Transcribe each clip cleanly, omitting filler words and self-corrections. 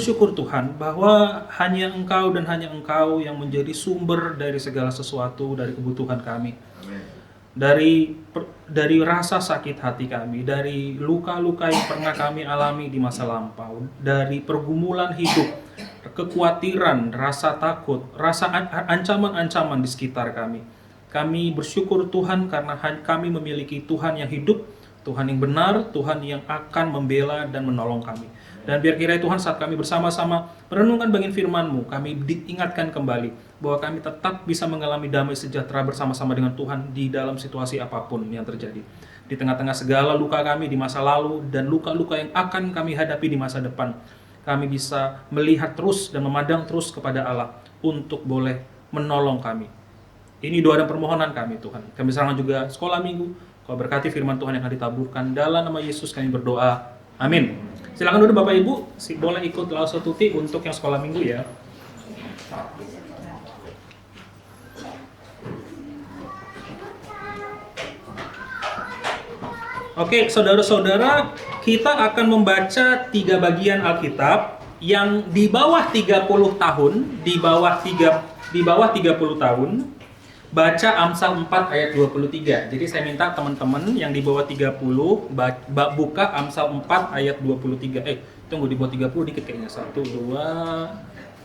bersyukur Tuhan bahwa hanya Engkau dan hanya Engkau yang menjadi sumber dari segala sesuatu, dari kebutuhan kami. Dari rasa sakit hati kami, dari luka-luka yang pernah kami alami di masa lampau, dari pergumulan hidup, kekhawatiran, rasa takut, rasa ancaman-ancaman di sekitar kami. Kami bersyukur Tuhan karena kami memiliki Tuhan yang hidup, Tuhan yang benar, Tuhan yang akan membela dan menolong kami. Dan biar kiranya Tuhan saat kami bersama-sama merenungkan bagian firman-Mu, kami diingatkan kembali bahwa kami tetap bisa mengalami damai sejahtera bersama-sama dengan Tuhan di dalam situasi apapun yang terjadi. Di tengah-tengah segala luka kami di masa lalu dan luka-luka yang akan kami hadapi di masa depan, kami bisa melihat terus dan memandang terus kepada Allah untuk boleh menolong kami. Ini doa dan permohonan kami Tuhan. Kami serahkan juga sekolah minggu. Kau berkati firman Tuhan yang akan ditaburkan. Dalam nama Yesus kami berdoa. Amin. Silakan dulu Bapak Ibu, boleh ikut Lauso Tuti untuk yang sekolah minggu ya. Oke, saudara-saudara, kita akan membaca 3 bagian Alkitab yang di bawah 30 tahun, di bawah 30 tahun, baca Amsal 4 ayat 23. Jadi saya minta teman-teman yang di bawah 30 buka Amsal 4 ayat 23. Tunggu, di bawah 30 dikit kayaknya. 1 2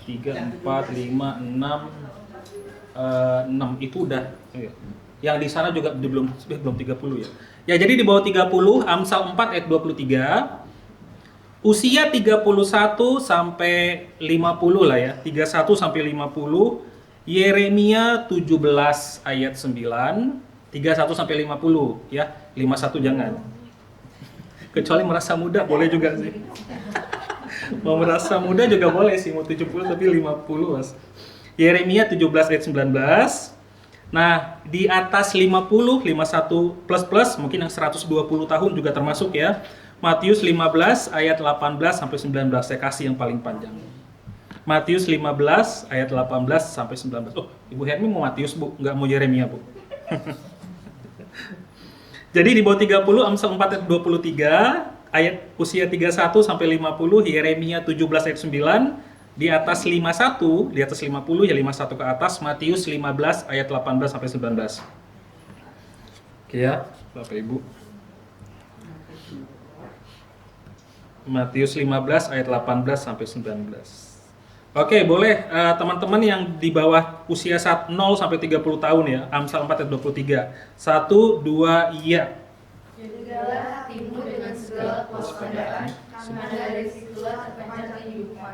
3 4 5 6 6 itu udah. Yang di sana juga belum 30 ya. Ya, jadi di bawah 30 Amsal 4 ayat 23. Usia 31 sampai 50 lah ya. 31 sampai 50. Yeremia 17 ayat 9, 31 sampai 50 ya. 51 jangan. Kecuali merasa muda boleh juga sih. Mau merasa muda juga boleh sih, mau 70 tapi 50 Mas. Yeremia 17 ayat 19. Nah, di atas 50, 51 plus mungkin yang 120 tahun juga termasuk ya. Matius 15 ayat 18 sampai 19, saya kasih yang paling panjang. Matius 15 ayat 18 sampai 19. Oh, Ibu Hermi mau Matius, Bu, nggak mau Yeremia, Bu. Jadi di bawah 30 Amsal 4 ayat 23, ayat usia 31 sampai 50 Yeremia 17 ayat 9, di atas 51, di atas 50 ya 51 ke atas Matius 15 ayat 18 sampai 19. Oke ya, Bapak Ibu. Matius 15 ayat 18 sampai 19. Oke, boleh teman-teman yang di bawah usia 0 sampai 30 tahun ya, Amsal 4 ayat 23. 1 2 iya. Jadilah hatimu dengan segala kewaspadaan, karena dari situlah terpancar kehidupan.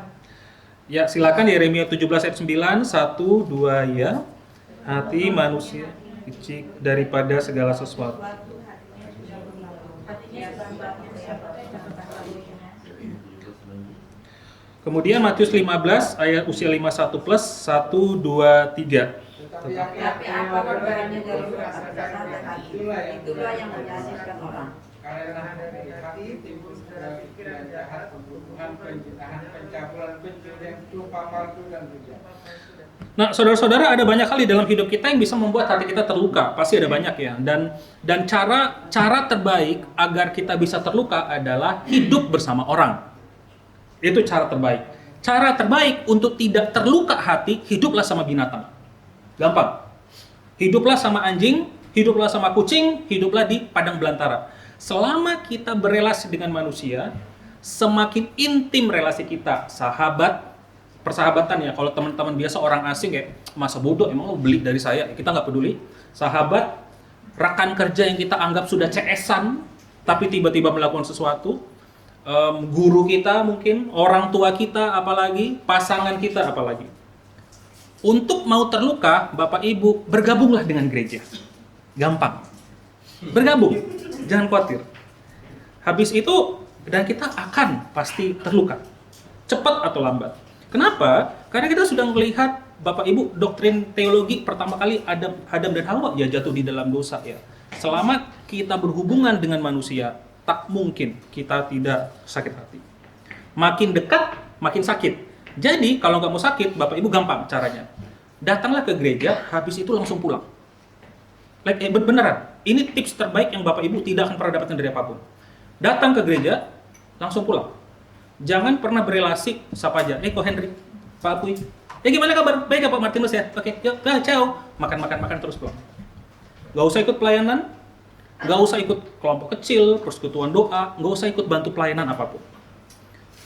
Ya, silakan Yeremia 17 ayat 9, 1 2 iya. Hati manusia licik daripada segala sesuatu. Kemudian Matius 15 ayat usia 51 plus 1 2 3. Tapi apa perbedaannya dari perasaan dan hati? Itulah yang menyaksikan orang. Karena dari hati timbul segala pikiran jahat, pembunuhan, penjinahan, pencabulan, pencurian, sumpah palsu dan hujat. Nah, saudara-saudara, ada banyak kali dalam hidup kita yang bisa membuat hati kita terluka. Pasti ada banyak ya. Dan cara terbaik agar kita bisa terluka adalah hidup bersama orang. Itu cara terbaik. Cara terbaik untuk tidak terluka hati, hiduplah sama binatang. Gampang. Hiduplah sama anjing, hiduplah sama kucing, hiduplah di padang belantara. Selama kita berelasi dengan manusia, semakin intim relasi kita, persahabatan ya. Kalau teman-teman biasa orang asing kayak, masa bodoh emang lo beli dari saya, kita nggak peduli. Sahabat, rekan kerja yang kita anggap sudah CS-an, tapi tiba-tiba melakukan sesuatu. Guru kita mungkin, orang tua kita apalagi, pasangan kita apalagi. Untuk mau terluka, Bapak Ibu, bergabunglah dengan gereja. Gampang. Bergabung, jangan khawatir. Habis itu, dan kita akan pasti terluka. Cepat atau lambat. Kenapa? Karena kita sudah melihat, Bapak Ibu, doktrin teologi pertama kali Adam dan Hawa ya jatuh di dalam dosa ya. Selama kita berhubungan dengan manusia, tak mungkin kita tidak sakit hati. Makin dekat, makin sakit. Jadi, kalau nggak mau sakit, Bapak Ibu gampang caranya. Datanglah ke gereja, habis itu langsung pulang. Beneran, ini tips terbaik yang Bapak Ibu tidak akan pernah dapatkan dari apapun. Datang ke gereja, langsung pulang. Jangan pernah berelasi siapa aja. Ko Henry, Pak Apuy. Gimana kabar? Baik ya Pak Martinus ya? Oke, yuk, ciao. Makan terus pulang. Gak usah ikut pelayanan, gak usah ikut kelompok kecil, persekutuan doa, gak usah ikut bantu pelayanan apapun.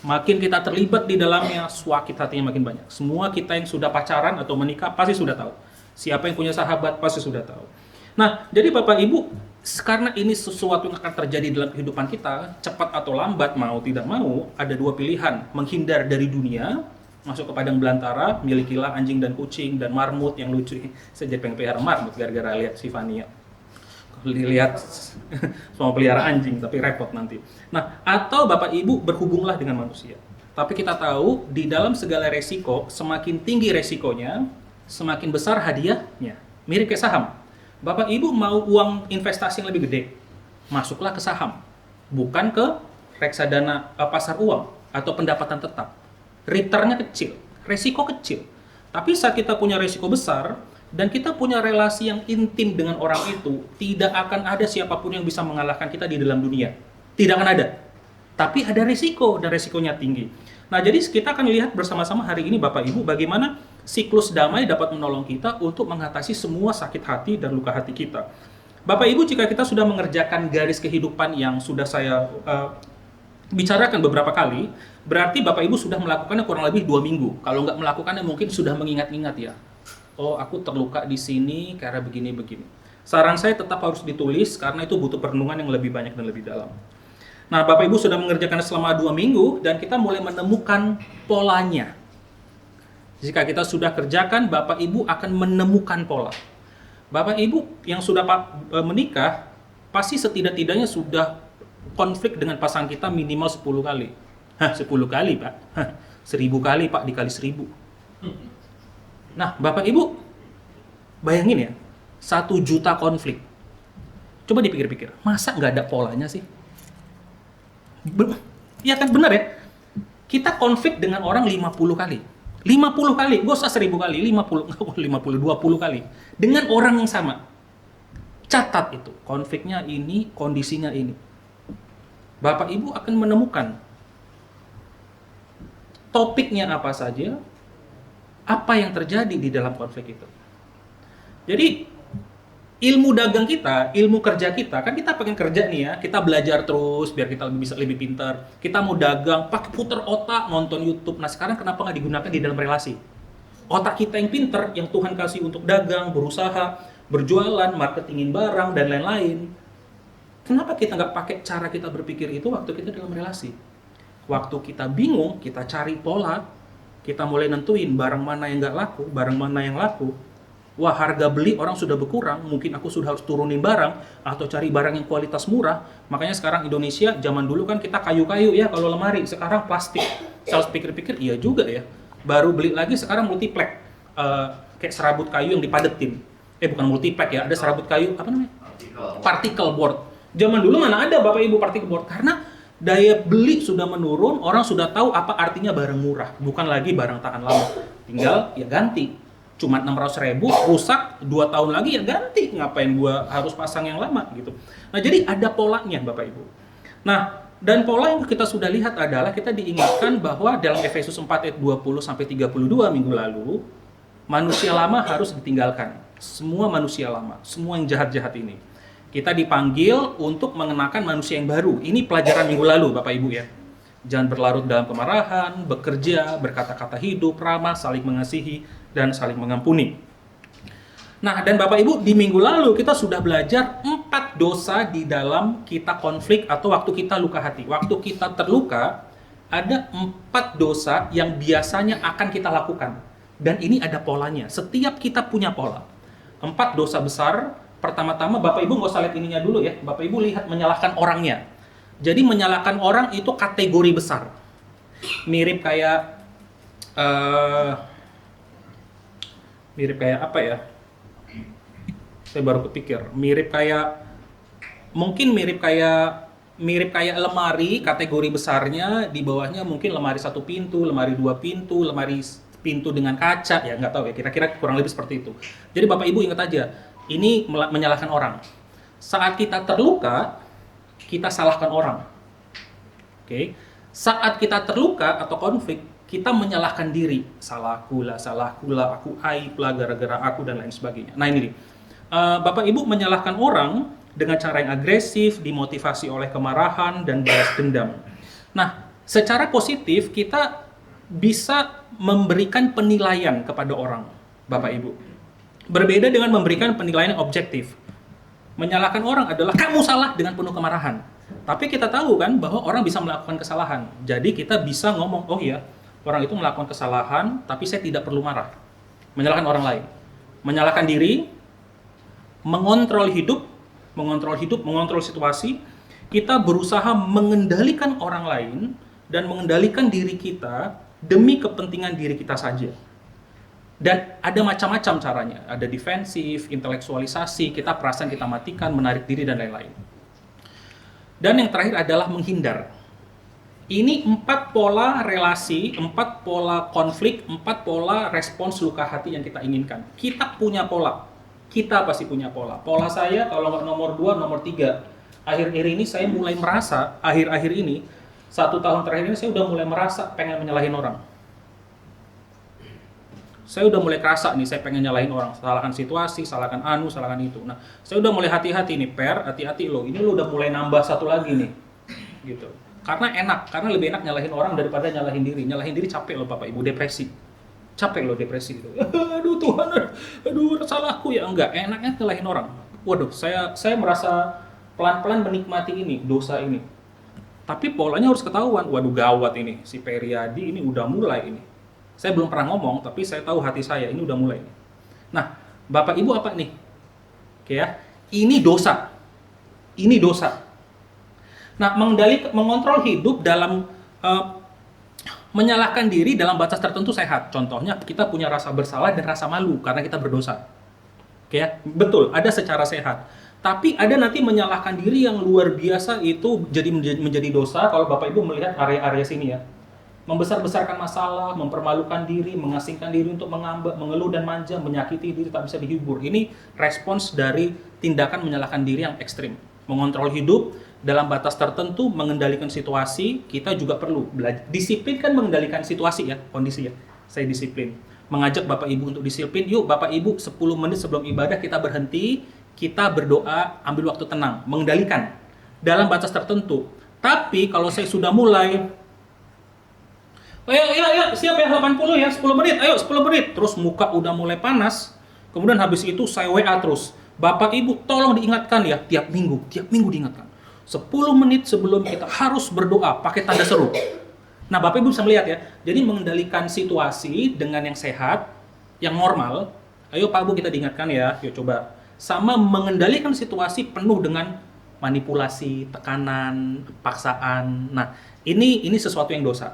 Makin kita terlibat di dalamnya, sakit hatinya makin banyak. Semua kita yang sudah pacaran atau menikah pasti sudah tahu. Siapa yang punya sahabat pasti sudah tahu. Nah, jadi Bapak Ibu, karena ini sesuatu yang akan terjadi dalam kehidupan kita, cepat atau lambat, mau tidak mau, ada dua pilihan. Menghindar dari dunia, masuk ke padang belantara, milikilah anjing dan kucing dan marmut yang lucu. Saya jadi pengen pelihara marmut gara-gara lihat si Fania. Lihat semua pelihara anjing, tapi repot nanti. Nah, atau Bapak Ibu berhubunglah dengan manusia. Tapi kita tahu, di dalam segala resiko, semakin tinggi resikonya, semakin besar hadiahnya. Mirip kayak saham. Bapak Ibu mau uang investasi yang lebih gede, masuklah ke saham. Bukan ke reksadana pasar uang atau pendapatan tetap. Returnnya kecil, resiko kecil. Tapi saat kita punya resiko besar, dan kita punya relasi yang intim dengan orang itu, tidak akan ada siapapun yang bisa mengalahkan kita di dalam dunia. Tidak akan ada. Tapi ada resiko, dan resikonya tinggi. Nah, jadi kita akan lihat bersama-sama hari ini Bapak Ibu, bagaimana siklus damai dapat menolong kita untuk mengatasi semua sakit hati dan luka hati kita. Bapak Ibu, jika kita sudah mengerjakan garis kehidupan yang sudah saya bicarakan beberapa kali, berarti Bapak Ibu sudah melakukannya kurang lebih 2 minggu. Kalau nggak melakukannya mungkin sudah mengingat-ingat ya. Oh, aku terluka di sini karena begini-begini. Saran saya tetap harus ditulis karena itu butuh perenungan yang lebih banyak dan lebih dalam. Nah, Bapak Ibu sudah mengerjakan selama 2 minggu dan kita mulai menemukan polanya. Jika kita sudah kerjakan, Bapak Ibu akan menemukan pola. Bapak Ibu yang sudah menikah, pasti setidak-tidaknya sudah konflik dengan pasangan kita minimal 10 kali. 10 kali Pak? 1000 kali Pak, dikali 1000. Nah, Bapak Ibu, bayangin ya, 1 juta konflik. Coba dipikir-pikir, masa nggak ada polanya sih? Ya kan, benar ya? Kita konflik dengan orang 50 kali. 50 kali, gak usah 1000 kali, 20 kali. Dengan orang yang sama. Catat itu, konfliknya ini, kondisinya ini. Bapak Ibu akan menemukan topiknya apa saja, apa yang terjadi di dalam konflik itu. Jadi ilmu dagang kita, ilmu kerja kita, kan kita pengen kerja nih ya, kita belajar terus biar kita bisa lebih pintar. Kita mau dagang, pakai puter otak, nonton YouTube. Nah, sekarang kenapa nggak digunakan di dalam relasi? Otak kita yang pintar, yang Tuhan kasih untuk dagang, berusaha, berjualan, marketingin barang, dan lain-lain. Kenapa kita nggak pakai cara kita berpikir itu waktu kita dalam relasi? Waktu kita bingung, kita cari pola, kita mulai nentuin barang mana yang nggak laku, barang mana yang laku. Wah, harga beli orang sudah berkurang, mungkin aku sudah harus turunin barang, atau cari barang yang kualitas murah. Makanya sekarang Indonesia, zaman dulu kan kita kayu-kayu ya kalau lemari, sekarang plastik. Saya harus pikir-pikir, iya juga ya. Baru beli lagi sekarang multiplek, kayak serabut kayu yang dipadetin. Bukan multiplek ya, ada serabut kayu, apa namanya? Particle board. Zaman dulu mana ada Bapak Ibu particle board? Karena daya beli sudah menurun, orang sudah tahu apa artinya barang murah, bukan lagi barang tahan lama. Tinggal ya ganti. Cuma 600.000, rusak 2 tahun lagi ya ganti. Ngapain gua harus pasang yang lama gitu. Nah, jadi ada polanya Bapak Ibu. Nah, dan pola yang kita sudah lihat adalah kita diingatkan bahwa dalam Efesus 4 ayat 20 sampai 32 minggu lalu, manusia lama harus ditinggalkan. Semua manusia lama, semua yang jahat-jahat ini. Kita dipanggil untuk mengenakan manusia yang baru. Ini pelajaran minggu lalu Bapak Ibu ya. Jangan berlarut dalam kemarahan, bekerja, berkata-kata hidup, ramah, saling mengasihi, dan saling mengampuni. Nah, dan Bapak Ibu, di minggu lalu kita sudah belajar 4 dosa di dalam kita konflik atau waktu kita luka hati. Waktu kita terluka, ada 4 dosa yang biasanya akan kita lakukan. Dan ini ada polanya. Setiap kita punya pola. 4 dosa besar. Pertama-tama, Bapak Ibu nggak usah lihat ininya dulu ya. Bapak Ibu lihat menyalahkan orangnya. Jadi menyalahkan orang itu kategori besar. Mirip kayak apa ya? Saya baru kepikir. Mirip kayak lemari, kategori besarnya, di bawahnya mungkin lemari 1 pintu, lemari 2 pintu, lemari pintu dengan kaca, ya nggak tahu ya, kira-kira kurang lebih seperti itu. Jadi Bapak Ibu ingat aja, ini menyalahkan orang. Saat kita terluka, kita salahkan orang. Oke. Saat kita terluka atau konflik, kita menyalahkan diri. Salahku lah, aku aib lah, gara-gara aku, dan lain sebagainya. Nah ini nih, Bapak Ibu menyalahkan orang dengan cara yang agresif, dimotivasi oleh kemarahan, dan balas dendam. Nah, secara positif, kita bisa memberikan penilaian kepada orang, Bapak Ibu. Berbeda dengan memberikan penilaian yang objektif. Menyalahkan orang adalah kamu salah dengan penuh kemarahan. Tapi kita tahu kan bahwa orang bisa melakukan kesalahan. Jadi kita bisa ngomong, oh iya, orang itu melakukan kesalahan, tapi saya tidak perlu marah. Menyalahkan orang lain. Menyalahkan diri, mengontrol hidup, mengontrol situasi. Kita berusaha mengendalikan orang lain dan mengendalikan diri kita demi kepentingan diri kita saja. Dan ada macam-macam caranya. Ada defensif, intelektualisasi, kita perasaan kita matikan, menarik diri, dan lain-lain. Dan yang terakhir adalah menghindar. Ini 4 pola relasi, 4 pola konflik, 4 pola respons luka hati yang kita inginkan. Kita punya pola. Kita pasti punya pola. Pola saya kalau nggak nomor 2, nomor 3. Akhir-akhir ini saya mulai merasa, akhir-akhir ini, 1 tahun terakhir ini saya udah mulai merasa pengen menyalahin orang. Saya udah mulai kerasa nih, saya pengen nyalahin orang, salahkan situasi, salahkan salahkan itu. Nah, saya udah mulai hati-hati nih, hati-hati lo. Ini lo udah mulai nambah satu lagi nih, gitu. Karena enak, karena lebih enak nyalahin orang daripada nyalahin diri. Nyalahin diri capek lo, Bapak Ibu, depresi. Capek lo depresi gitu. Aduh Tuhan, aduh salahku ya, enggak. Enaknya nyalahin orang. Waduh, saya merasa pelan-pelan menikmati ini, dosa ini. Tapi polanya harus ketahuan. Waduh gawat ini, si Periadi ini udah mulai ini. Saya belum pernah ngomong, tapi saya tahu hati saya ini udah mulai. Nah, Bapak Ibu apa nih? Oke ya, ini dosa. Ini dosa. Nah, mengontrol hidup dalam menyalahkan diri dalam batas tertentu sehat. Contohnya, kita punya rasa bersalah dan rasa malu karena kita berdosa. Oke ya, betul, ada secara sehat. Tapi ada nanti menyalahkan diri yang luar biasa itu menjadi dosa kalau Bapak Ibu melihat area-area sini ya. Membesar-besarkan masalah, mempermalukan diri, mengasingkan diri untuk mengambek, mengeluh dan manja, menyakiti diri, tak bisa dihibur. Ini respons dari tindakan menyalahkan diri yang ekstrim. Mengontrol hidup dalam batas tertentu, mengendalikan situasi, kita juga perlu belajar. Disiplin kan mengendalikan situasi ya, kondisi ya. Saya disiplin. Mengajak Bapak Ibu untuk disiplin, yuk Bapak Ibu 10 menit sebelum ibadah kita berhenti, kita berdoa, ambil waktu tenang, mengendalikan dalam batas tertentu. Tapi kalau saya sudah mulai, ayo, siap ya 80 ya, 10 menit, ayo 10 menit. Terus muka udah mulai panas, kemudian habis itu saya WA terus. Bapak Ibu tolong diingatkan ya, tiap minggu diingatkan. 10 menit sebelum kita harus berdoa, pakai tanda seru. Nah Bapak Ibu bisa melihat ya, jadi mengendalikan situasi dengan yang sehat, yang normal. Ayo Pak Bu kita diingatkan ya, yuk coba. Sama mengendalikan situasi penuh dengan manipulasi, tekanan, paksaan. Nah ini sesuatu yang dosa.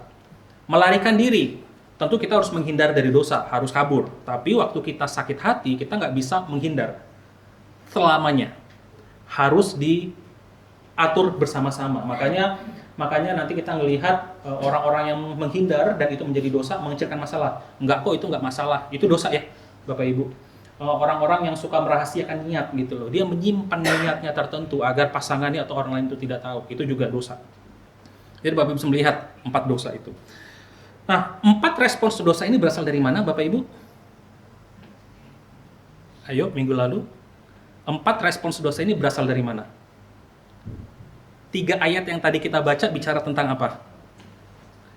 Melarikan diri, tentu kita harus menghindar dari dosa, harus kabur. Tapi waktu kita sakit hati, kita nggak bisa menghindar selamanya. Harus diatur bersama-sama. Makanya nanti kita ngelihat orang-orang yang menghindar dan itu menjadi dosa, mengecilkan masalah. Enggak kok, itu nggak masalah. Itu dosa ya, Bapak Ibu. Orang-orang yang suka merahasiakan niat gitu loh. Dia menyimpan niatnya tertentu agar pasangannya atau orang lain itu tidak tahu. Itu juga dosa. Jadi Bapak Ibu bisa melihat 4 dosa itu. Nah, 4 respons dosa ini berasal dari mana, Bapak Ibu? Ayo, minggu lalu. 4 respons dosa ini berasal dari mana? 3 ayat yang tadi kita baca bicara tentang apa?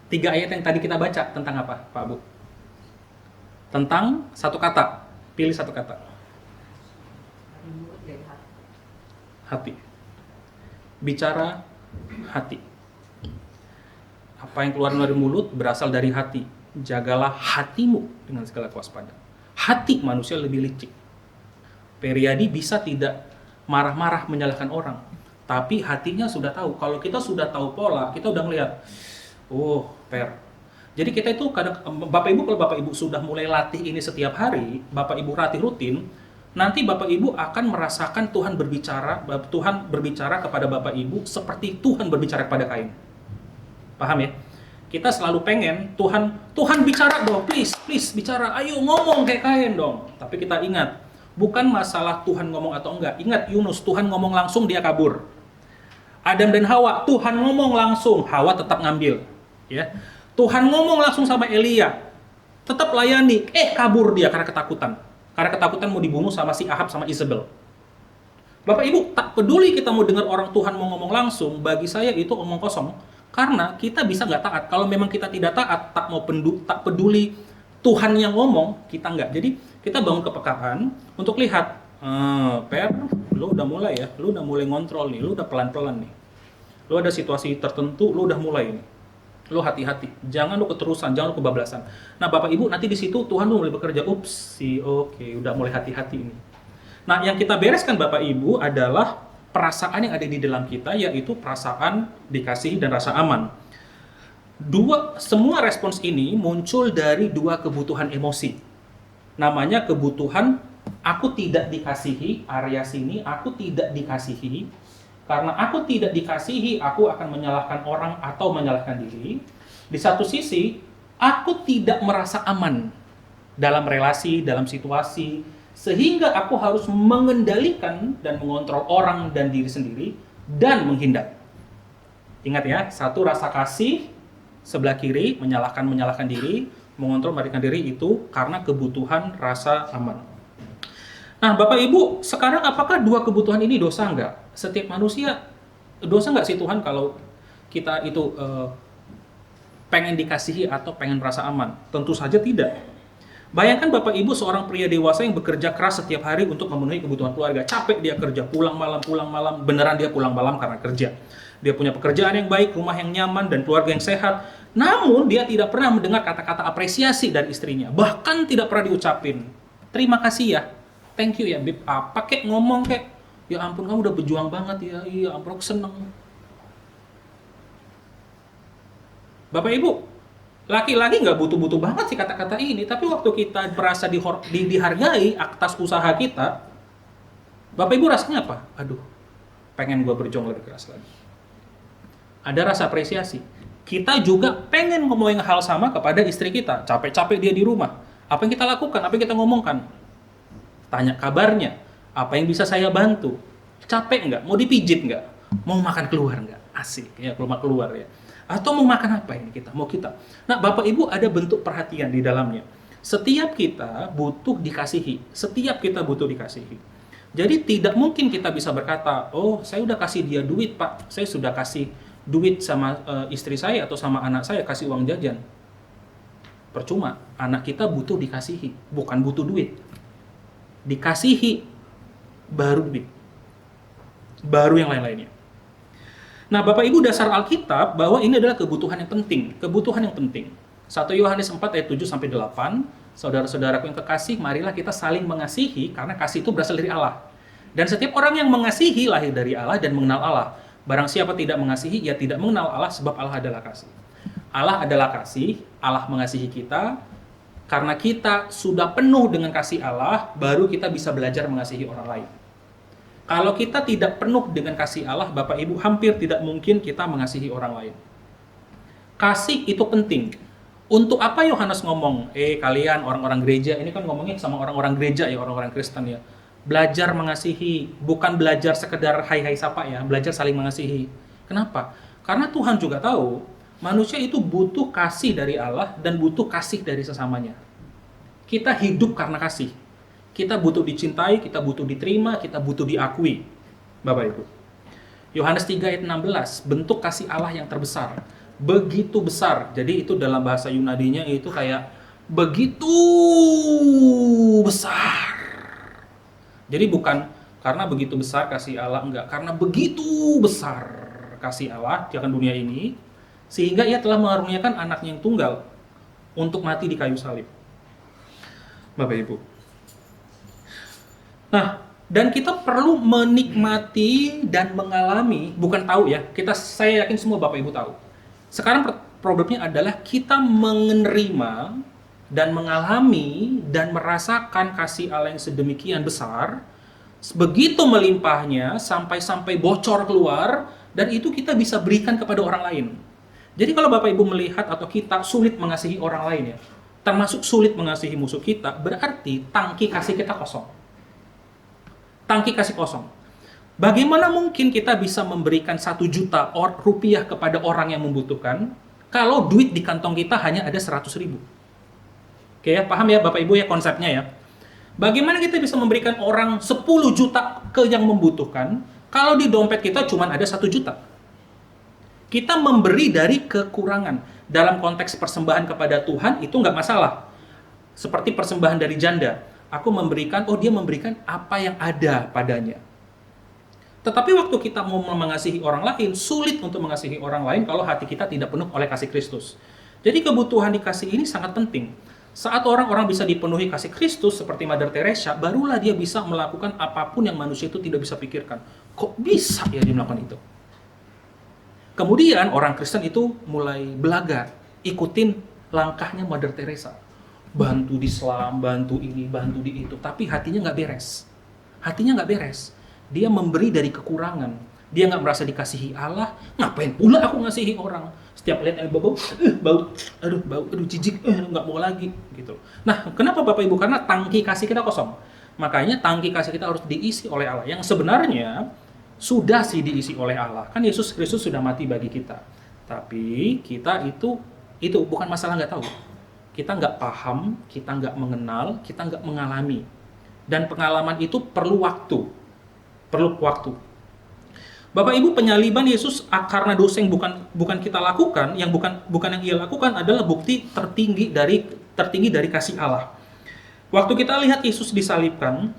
3 ayat yang tadi kita baca tentang apa, Pak Bu? Tentang satu kata. Pilih satu kata. Hati. Bicara hati. Apa yang keluar dari mulut berasal dari hati. Jagalah hatimu dengan segala kewaspadaan. Hati manusia lebih licik. Periadi bisa tidak marah-marah menyalahkan orang, tapi hatinya sudah tahu. Kalau kita sudah tahu pola, kita udah melihat, oh, Jadi kita itu kadang, Bapak Ibu kalau Bapak Ibu sudah mulai latih ini setiap hari, Bapak Ibu latih rutin, nanti Bapak Ibu akan merasakan Tuhan berbicara kepada Bapak Ibu seperti Tuhan berbicara kepada Kain. Paham ya? Kita selalu pengen Tuhan bicara dong, please bicara, ayo ngomong kayak Kain dong. Tapi kita ingat, bukan masalah Tuhan ngomong atau enggak. Ingat Yunus, Tuhan ngomong langsung dia kabur. Adam dan Hawa, Tuhan ngomong langsung, Hawa tetap ngambil. Ya. Tuhan ngomong langsung sama Elia, tetap layani, kabur dia karena ketakutan. Karena ketakutan mau dibunuh sama si Ahab sama Isabel. Bapak Ibu, tak peduli kita mau dengar orang Tuhan mau ngomong langsung, bagi saya itu omong kosong. Karena kita bisa nggak taat. Kalau memang kita tidak taat, tak peduli Tuhan yang ngomong, kita nggak. Jadi kita bangun kepekaan untuk lihat, Per, lu udah mulai ya, lu udah mulai ngontrol nih, lu udah pelan-pelan nih. Lu ada situasi tertentu, lu udah mulai nih. Lu hati-hati, jangan lu keterusan, jangan lu kebablasan. Nah Bapak Ibu, nanti di situ Tuhan lu mulai bekerja, oke, udah mulai hati-hati ini. Nah, yang kita bereskan Bapak Ibu adalah perasaan yang ada di dalam kita, yaitu perasaan dikasihi dan rasa aman. Semua respons ini muncul dari dua kebutuhan emosi. Namanya kebutuhan, aku tidak dikasihi, area sini, aku tidak dikasihi. Karena aku tidak dikasihi, aku akan menyalahkan orang atau menyalahkan diri. Di satu sisi, aku tidak merasa aman dalam relasi, dalam situasi, sehingga aku harus mengendalikan dan mengontrol orang dan diri sendiri dan menghindar. Ingat ya, satu rasa kasih, sebelah kiri menyalahkan diri, mengontrol melarikan diri itu karena kebutuhan rasa aman. Nah, Bapak Ibu, sekarang apakah dua kebutuhan ini dosa enggak? Setiap manusia dosa enggak sih Tuhan kalau kita itu pengen dikasihi atau pengen merasa aman? Tentu saja tidak. Bayangkan Bapak Ibu seorang pria dewasa yang bekerja keras setiap hari untuk memenuhi kebutuhan keluarga. Capek dia kerja, pulang malam, beneran dia pulang malam karena kerja. Dia punya pekerjaan yang baik, rumah yang nyaman, dan keluarga yang sehat. Namun dia tidak pernah mendengar kata-kata apresiasi dari istrinya. Bahkan tidak pernah diucapin, terima kasih ya, thank you ya Bib, apa kek ngomong kek, ya ampun kamu udah berjuang banget ya, iya ampun aku seneng. Bapak Ibu, laki-laki nggak butuh-butuh banget sih kata-kata ini, tapi waktu kita merasa dihargai atas usaha kita, Bapak Ibu rasanya apa? Aduh, pengen gue berjuang lebih keras lagi. Ada rasa apresiasi. Kita juga pengen ngomongin hal sama kepada istri kita. Capek-capek dia di rumah. Apa yang kita lakukan? Apa yang kita ngomongkan? Tanya kabarnya. Apa yang bisa saya bantu? Capek nggak? Mau dipijit nggak? Mau makan keluar nggak? Asik ya, keluar ya. Atau mau makan apa ini kita? Mau kita. Nah, Bapak Ibu ada bentuk perhatian di dalamnya. Setiap kita butuh dikasihi. Setiap kita butuh dikasihi. Jadi tidak mungkin kita bisa berkata, oh saya udah kasih dia duit Pak. Saya sudah kasih duit sama istri saya atau sama anak saya, kasih uang jajan. Percuma. Anak kita butuh dikasihi. Bukan butuh duit. Dikasihi baru duit. Baru yang lain-lainnya. Nah, Bapak Ibu, dasar Alkitab bahwa ini adalah kebutuhan yang penting. Kebutuhan yang penting. 1 Yohanes 4 ayat 7-8, saudara-saudaraku yang kekasih, marilah kita saling mengasihi karena kasih itu berasal dari Allah. Dan setiap orang yang mengasihi lahir dari Allah dan mengenal Allah. Barang siapa tidak mengasihi, ia tidak mengenal Allah sebab Allah adalah kasih. Allah adalah kasih, Allah mengasihi kita. Karena kita sudah penuh dengan kasih Allah, baru kita bisa belajar mengasihi orang lain. Kalau kita tidak penuh dengan kasih Allah, Bapak Ibu, hampir tidak mungkin kita mengasihi orang lain. Kasih itu penting. Untuk apa Yohanes ngomong, kalian orang-orang gereja, ini kan ngomongin sama orang-orang gereja ya, orang-orang Kristen ya. Belajar mengasihi, bukan belajar sekedar hai-hai sapa ya, belajar saling mengasihi. Kenapa? Karena Tuhan juga tahu, manusia itu butuh kasih dari Allah dan butuh kasih dari sesamanya. Kita hidup karena kasih. Kita butuh dicintai, kita butuh diterima, kita butuh diakui. Bapak Ibu. Yohanes 3 ayat 16, bentuk kasih Allah yang terbesar. Begitu besar. Jadi itu dalam bahasa Yunaninya itu kayak begitu besar. Jadi bukan karena begitu besar kasih Allah, enggak. Karena begitu besar kasih Allah di akan dunia ini, sehingga ia telah mengaruniakan anaknya yang tunggal untuk mati di kayu salib. Bapak Ibu. Nah, dan kita perlu menikmati dan mengalami, bukan tahu ya, saya yakin semua Bapak Ibu tahu. Sekarang problemnya adalah kita menerima dan mengalami dan merasakan kasih Allah yang sedemikian besar, begitu melimpahnya sampai bocor keluar, dan itu kita bisa berikan kepada orang lain. Jadi kalau Bapak Ibu melihat atau kita sulit mengasihi orang lain ya, termasuk sulit mengasihi musuh kita, berarti tangki kasih kita kosong. Tangki kasih kosong. Bagaimana mungkin kita bisa memberikan 1 juta rupiah kepada orang yang membutuhkan kalau duit di kantong kita hanya ada 100.000? Oke ya, paham ya Bapak Ibu ya konsepnya ya? Bagaimana kita bisa memberikan orang 10 juta ke yang membutuhkan kalau di dompet kita cuma ada 1 juta? Kita memberi dari kekurangan. Dalam konteks persembahan kepada Tuhan itu nggak masalah. Seperti persembahan dari janda. Aku memberikan, dia memberikan apa yang ada padanya. Tetapi waktu kita mau mengasihi orang lain, sulit untuk mengasihi orang lain kalau hati kita tidak penuh oleh kasih Kristus. Jadi kebutuhan dikasih ini sangat penting. Saat orang-orang bisa dipenuhi kasih Kristus seperti Mother Teresa, barulah dia bisa melakukan apapun yang manusia itu tidak bisa pikirkan. Kok bisa ya dia melakukan itu? Kemudian orang Kristen itu mulai belajar, ikutin langkahnya Mother Teresa. Bantu di Islam, bantu ini, bantu di itu. Tapi hatinya nggak beres. Hatinya nggak beres. Dia memberi dari kekurangan. Dia nggak merasa dikasihi Allah. Ngapain pula aku ngasihi orang? Setiap lihat bau, aduh jijik, nggak mau lagi gitu. Nah, kenapa Bapak Ibu? Karena tangki kasih kita kosong. Makanya tangki kasih kita harus diisi oleh Allah. Yang sebenarnya sudah sih diisi oleh Allah. Kan Yesus Kristus sudah mati bagi kita. Tapi kita itu bukan masalah nggak tahu. Kita nggak paham, kita nggak mengenal, kita nggak mengalami. Dan pengalaman itu perlu waktu. Bapak Ibu, penyaliban Yesus karena dosa yang bukan kita lakukan, yang bukan yang Ia lakukan adalah bukti tertinggi dari kasih Allah. Waktu kita lihat Yesus disalibkan,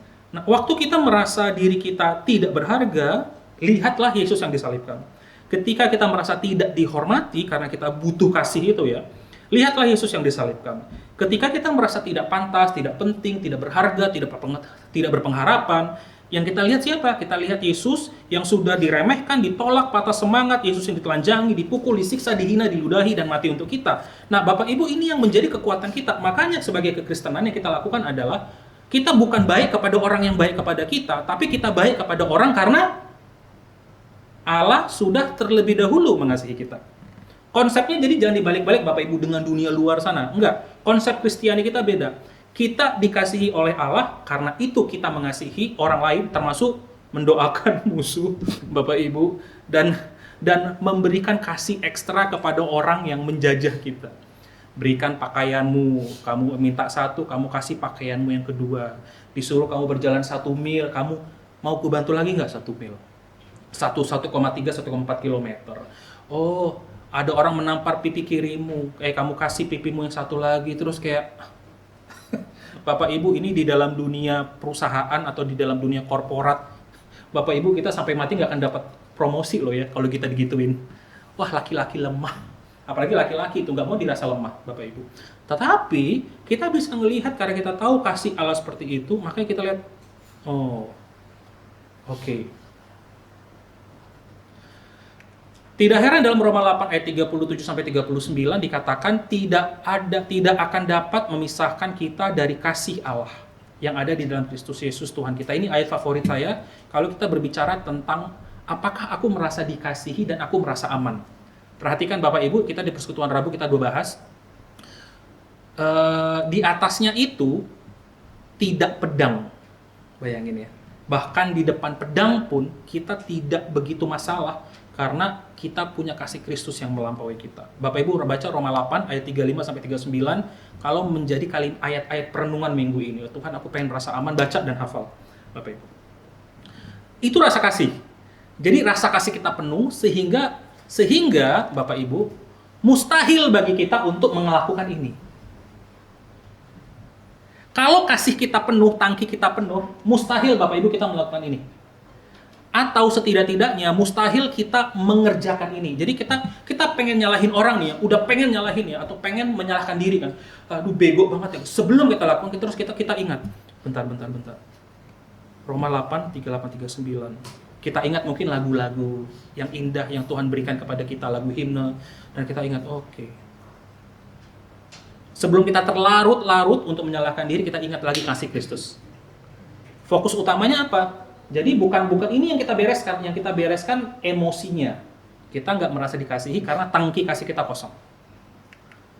waktu kita merasa diri kita tidak berharga, lihatlah Yesus yang disalibkan. Ketika kita merasa tidak dihormati karena kita butuh kasih itu ya, lihatlah Yesus yang disalibkan. Ketika kita merasa tidak pantas, tidak penting, tidak berharga, tidak berpengharapan, yang kita lihat siapa? Kita lihat Yesus yang sudah diremehkan, ditolak, patah semangat, Yesus yang ditelanjangi, dipukul, disiksa, dihina, diludahi, dan mati untuk kita. Nah, Bapak Ibu, ini yang menjadi kekuatan kita. Makanya sebagai kekristenan yang kita lakukan adalah kita bukan baik kepada orang yang baik kepada kita, tapi kita baik kepada orang karena Allah sudah terlebih dahulu mengasihi kita. Konsepnya jadi jangan dibalik-balik Bapak Ibu dengan dunia luar sana. Enggak, konsep Kristiani kita beda. Kita dikasihi oleh Allah, karena itu kita mengasihi orang lain, termasuk mendoakan musuh Bapak Ibu, dan memberikan kasih ekstra kepada orang yang menjajah kita. Berikan pakaianmu, kamu minta 1, kamu kasih pakaianmu yang kedua. Disuruh kamu berjalan 1 mil, kamu mau kubantu lagi nggak 1 mil? 1,3, 1,4 kilometer. Oh, ada orang menampar pipi kirimu, kamu kasih pipimu yang 1 lagi, terus kayak Bapak Ibu, ini di dalam dunia perusahaan atau di dalam dunia korporat, Bapak Ibu, kita sampai mati nggak akan dapat promosi loh ya kalau kita digituin. Wah, laki-laki lemah. Apalagi laki-laki itu nggak mau dirasa lemah, Bapak Ibu. Tetapi kita bisa melihat karena kita tahu kasih Allah seperti itu, makanya kita lihat, oke. Tidak heran dalam Roma 8 ayat 37-39 dikatakan tidak akan dapat memisahkan kita dari kasih Allah yang ada di dalam Kristus Yesus Tuhan kita. Ini ayat favorit saya kalau kita berbicara tentang apakah aku merasa dikasihi dan aku merasa aman. Perhatikan Bapak Ibu, kita di Persekutuan Rabu kita bahas di atasnya itu tidak pedang. Bayangin ya. Bahkan di depan pedang pun kita tidak begitu masalah karena kita punya kasih Kristus yang melampaui kita. Bapak Ibu baca Roma 8 ayat 35-39 kalau menjadi ayat-ayat perenungan minggu ini. Tuhan, aku pengen merasa aman, baca dan hafal. Bapak Ibu. Itu rasa kasih. Jadi rasa kasih kita penuh sehingga Bapak Ibu mustahil bagi kita untuk melakukan ini. Kalau kasih kita penuh, tangki kita penuh, mustahil Bapak Ibu kita melakukan ini. Atau setidak-tidaknya mustahil kita mengerjakan ini. Jadi kita pengen nyalahin orang nih ya, udah pengen nyalahin ya, atau pengen menyalahkan diri kan. Aduh bego banget ya. Sebelum kita lakukan, terus kita ingat. Bentar. Roma 8, 38-39. Kita ingat mungkin lagu-lagu yang indah yang Tuhan berikan kepada kita, lagu himne. Dan kita ingat, oke. Sebelum kita terlarut-larut untuk menyalahkan diri, kita ingat lagi kasih Kristus. Fokus utamanya apa? Jadi bukan ini yang kita bereskan emosinya. Kita nggak merasa dikasihi karena tangki kasih kita kosong.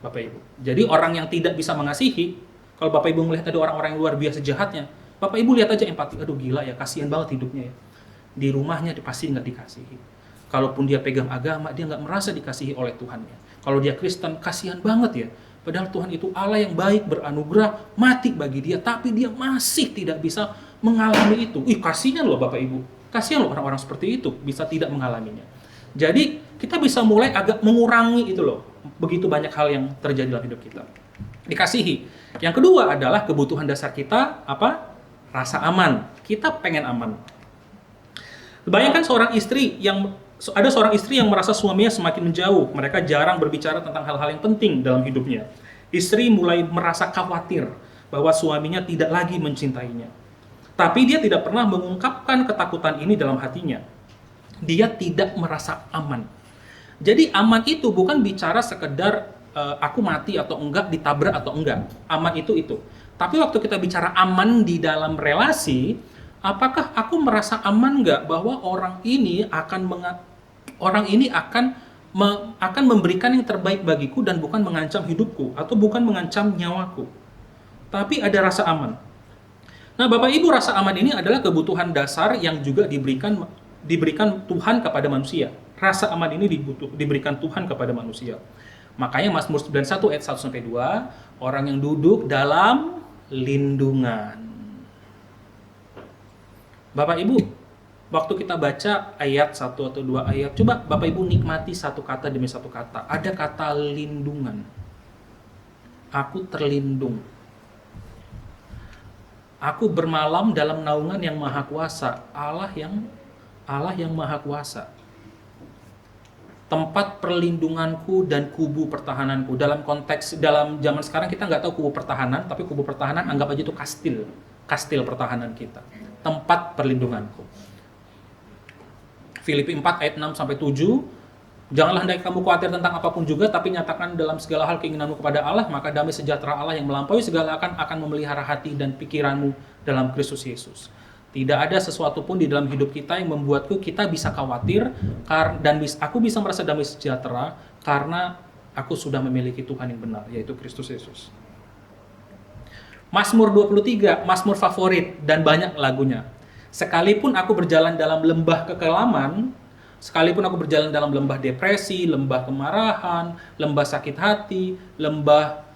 Bapak Ibu. Jadi orang yang tidak bisa mengasihi, kalau Bapak Ibu melihat ada orang-orang yang luar biasa jahatnya, Bapak Ibu lihat aja empati. Aduh gila ya, kasihan banget hidupnya ya. di rumahnya dia pasti nggak dikasihi. Kalaupun dia pegang agama, dia nggak merasa dikasihi oleh Tuhannya. Kalau dia Kristen, kasihan banget ya. Padahal Tuhan itu Allah yang baik, beranugerah, mati bagi dia, tapi dia masih tidak bisa mengalami itu. Kasihan loh Bapak Ibu. Kasihan loh orang-orang seperti itu, bisa tidak mengalaminya. Jadi, kita bisa mulai agak mengurangi itu loh. Begitu banyak hal yang terjadi dalam hidup kita. Dikasihi. Yang kedua adalah kebutuhan dasar kita, apa? Rasa aman. Kita pengen aman. Bayangkan ada seorang istri yang merasa suaminya semakin menjauh. Mereka jarang berbicara tentang hal-hal yang penting dalam hidupnya. Istri mulai merasa khawatir bahwa suaminya tidak lagi mencintainya. Tapi dia tidak pernah mengungkapkan ketakutan ini dalam hatinya. Dia tidak merasa aman. Jadi aman itu bukan bicara sekedar aku mati atau enggak, ditabrak atau enggak. Aman itu. Tapi waktu kita bicara aman di dalam relasi, apakah aku merasa aman enggak bahwa orang ini akan memberikan yang terbaik bagiku dan bukan mengancam hidupku atau bukan mengancam nyawaku. Tapi ada rasa aman. Nah, Bapak Ibu, rasa aman ini adalah kebutuhan dasar yang juga diberikan Tuhan kepada manusia. Rasa aman ini diberikan Tuhan kepada manusia. Makanya Mazmur 91 ayat 1-2, orang yang duduk dalam lindungan. Bapak Ibu, waktu kita baca ayat 1 atau 2 ayat, coba Bapak Ibu nikmati satu kata demi satu kata. Ada kata lindungan. Aku terlindung. Aku bermalam dalam naungan yang maha kuasa, Allah yang maha kuasa. Tempat perlindunganku dan kubu pertahananku. Dalam zaman sekarang kita nggak tahu kubu pertahanan, tapi kubu pertahanan anggap aja itu kastil pertahanan kita. Tempat perlindunganku. Filipi 4 ayat 6-7, janganlah hendaknya kamu khawatir tentang apapun juga, tapi nyatakan dalam segala hal keinginanmu kepada Allah, maka damai sejahtera Allah yang melampaui segala akan memelihara hati dan pikiranmu dalam Kristus Yesus. Tidak ada sesuatu pun di dalam hidup kita yang membuatku kita bisa khawatir, dan aku bisa merasa damai sejahtera karena aku sudah memiliki Tuhan yang benar, yaitu Kristus Yesus. Mazmur 23, Mazmur favorit dan banyak lagunya. Sekalipun aku berjalan dalam lembah kekelaman, sekalipun aku berjalan dalam lembah depresi, lembah kemarahan, lembah sakit hati, lembah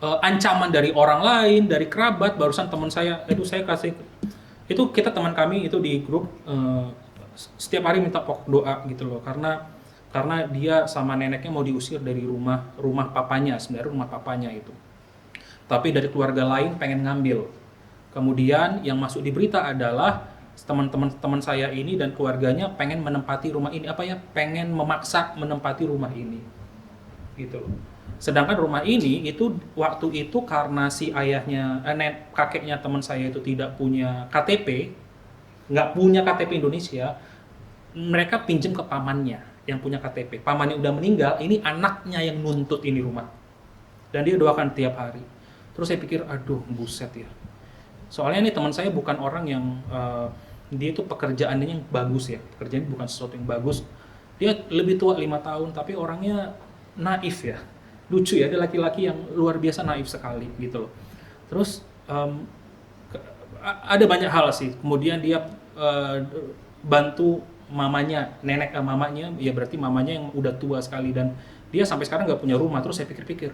ancaman dari orang lain, dari kerabat, barusan teman saya, itu kita teman kami itu di grup setiap hari minta pokok doa gitu loh, karena dia sama neneknya mau diusir dari rumah papanya, sebenarnya rumah papanya itu. Tapi dari keluarga lain pengen ngambil. Kemudian yang masuk di berita adalah teman saya ini dan keluarganya pengen menempati rumah ini, pengen memaksa menempati rumah ini. Gitu loh. Sedangkan rumah ini itu waktu itu karena si kakeknya teman saya itu tidak punya KTP, nggak punya KTP Indonesia, mereka pinjam ke pamannya yang punya KTP. Pamannya udah meninggal, ini anaknya yang nuntut ini rumah. Dan dia doakan tiap hari. Terus saya pikir, aduh buset ya. Soalnya ini teman saya bukan orang yang dia itu pekerjaannya yang bagus ya. Pekerjaannya bukan sesuatu yang bagus. Dia lebih tua 5 tahun tapi orangnya naif ya. Lucu ya, ada laki-laki yang luar biasa naif sekali gitu loh. Terus ada banyak hal sih. Kemudian dia bantu mamanya, mamanya, ya berarti mamanya yang udah tua sekali dan dia sampai sekarang nggak punya rumah. Terus saya pikir-pikir,